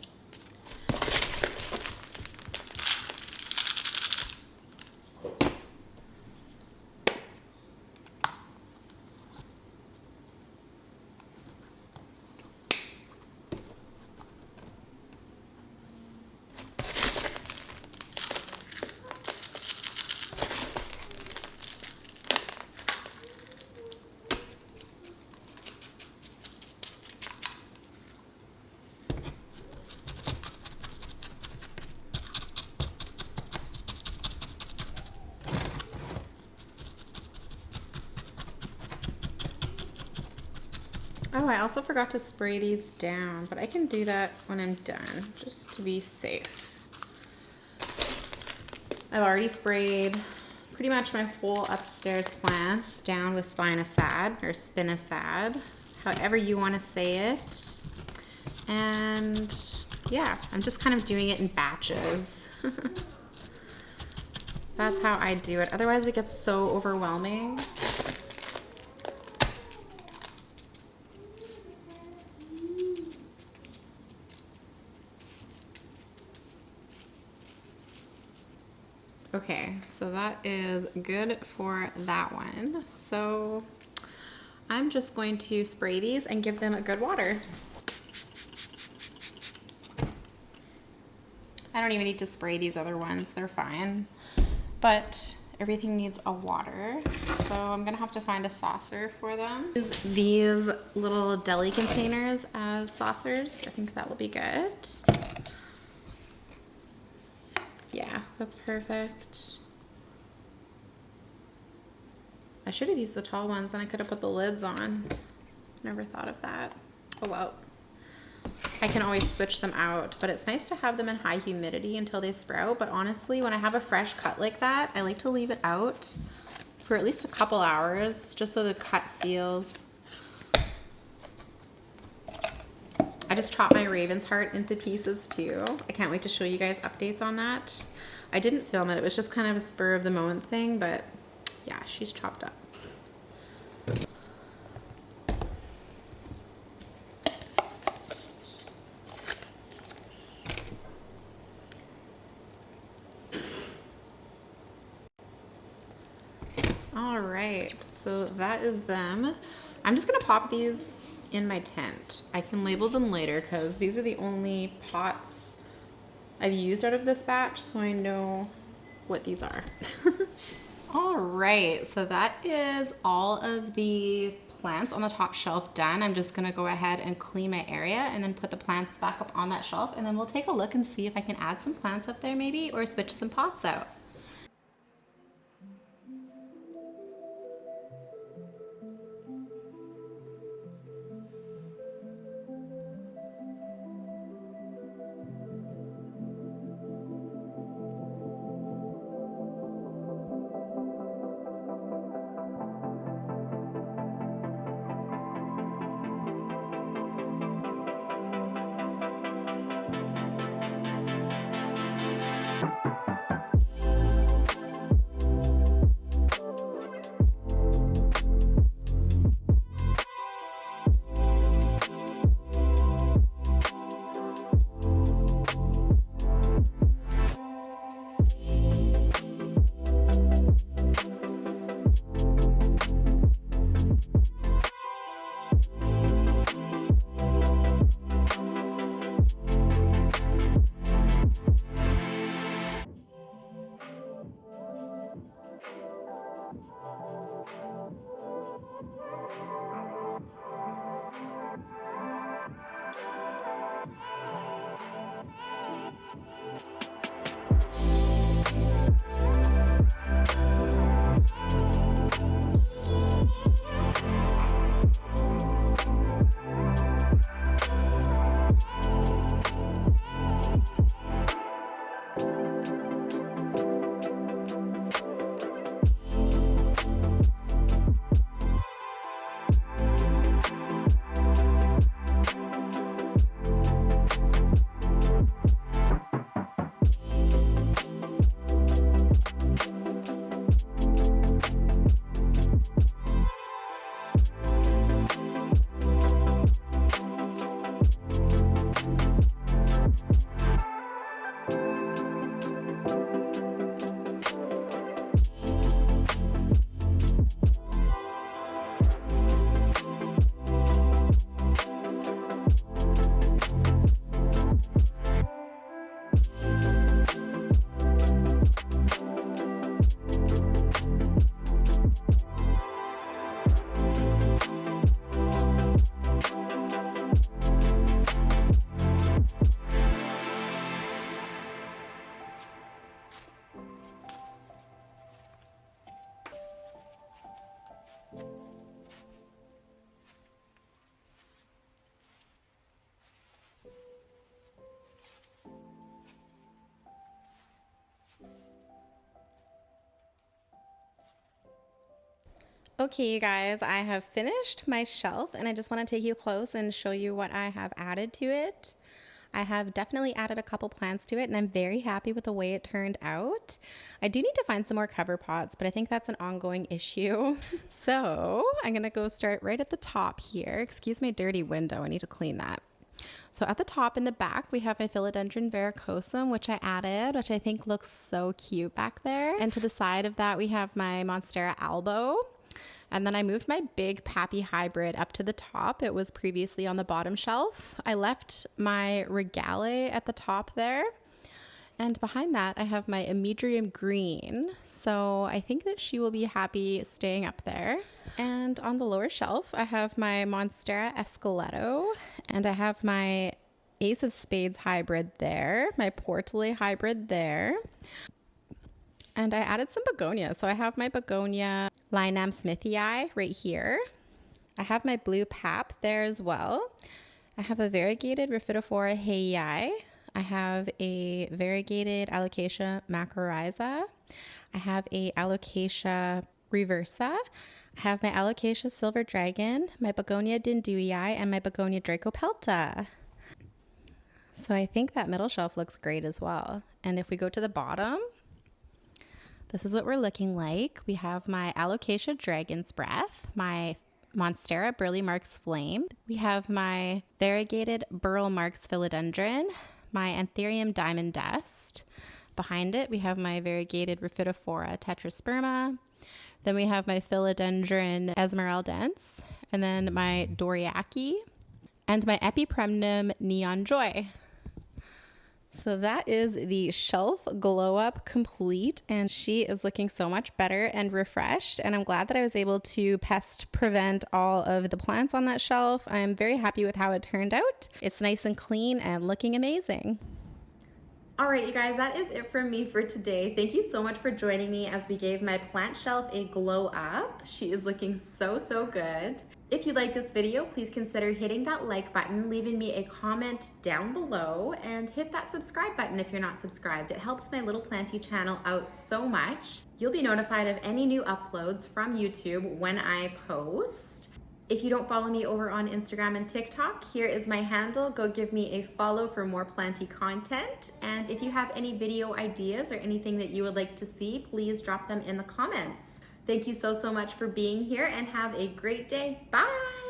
Oh, I also forgot to spray these down, but I can do that when I'm done, just to be safe. I've already sprayed pretty much my whole upstairs plants down with spinosad or spinosad, however you want to say it. And yeah, I'm just kind of doing it in batches. That's how I do it. Otherwise it gets so overwhelming. Okay, so that is good for that one. So I'm just going to spray these and give them a good water. I don't even need to spray these other ones, they're fine. But everything needs a water. So I'm gonna have to find a saucer for them. Use these little deli containers as saucers. I think that will be good. Yeah, that's perfect. I should have used the tall ones and I could have put the lids on. Never thought of that. Oh well. I can always switch them out, but it's nice to have them in high humidity until they sprout. But honestly, when I have a fresh cut like that, I like to leave it out for at least a couple hours just so the cut seals. I just chopped my raven's heart into pieces too. I can't wait to show you guys updates on that. I didn't film it. It was just kind of a spur of the moment thing, but yeah, she's chopped up. All right, so that is them. I'm just gonna pop these in my tent. I can label them later because these are the only pots I've used out of this batch, so I know what these are. All right, so that is all of the plants on the top shelf done. I'm just gonna go ahead and clean my area and then put the plants back up on that shelf, and then we'll take a look and see if I can add some plants up there maybe, or switch some pots out. Okay, you guys, I have finished my shelf and I just want to take you close and show you what I have added to it. I have definitely added a couple plants to it and I'm very happy with the way it turned out. I do need to find some more cover pots, but I think that's an ongoing issue. So I'm going to go start right at the top here. Excuse my dirty window. I need to clean that. So at the top in the back, we have my Philodendron verrucosum, which I added, which I think looks so cute back there. And to the side of that, we have my Monstera albo. And then I moved my big Pappy hybrid up to the top. It was previously on the bottom shelf. I left my Regale at the top there. And behind that, I have my Amydrium green. So I think that she will be happy staying up there. And on the lower shelf, I have my Monstera Esqueleto, and I have my Ace of Spades hybrid there, my Portillae hybrid there. And I added some begonia. So I have my begonia Linam Smithii right here. I have my blue pap there as well. I have a variegated Raphidophora Hayei. I have a variegated Alocasia macrorrhiza. I have a Alocasia reversa. I have my Alocasia silver dragon, my begonia dinduyii, and my begonia dracopelta. So I think that middle shelf looks great as well. And if we go to the bottom, this is what we're looking like. We have my Alocasia dragon's breath, my Monstera Burley Marks flame. We have my variegated Burl Marks philodendron, my Anthurium diamond dust. Behind it, we have my variegated Raphidophora Tetrasperma. Then we have my Philodendron Esmeraldense, and then my Dorayaki, and my Epipremnum Neon Joy. So that is the shelf glow up complete, and she is looking so much better and refreshed, and I'm glad that I was able to pest prevent all of the plants on that shelf. I'm very happy with how it turned out. It's nice and clean and looking amazing. All right, you guys, that is it from me for today. Thank you so much for joining me as we gave my plant shelf a glow up. She is looking so good. If you like this video, please consider hitting that like button, leaving me a comment down below, and hit that subscribe button if you're not subscribed. It helps my little planty channel out so much. You'll be notified of any new uploads from YouTube when I post. If you don't follow me over on Instagram and TikTok, here is my handle. Go give me a follow for more planty content. And if you have any video ideas or anything that you would like to see, please drop them in the comments. Thank you so much for being here, and have a great day. Bye!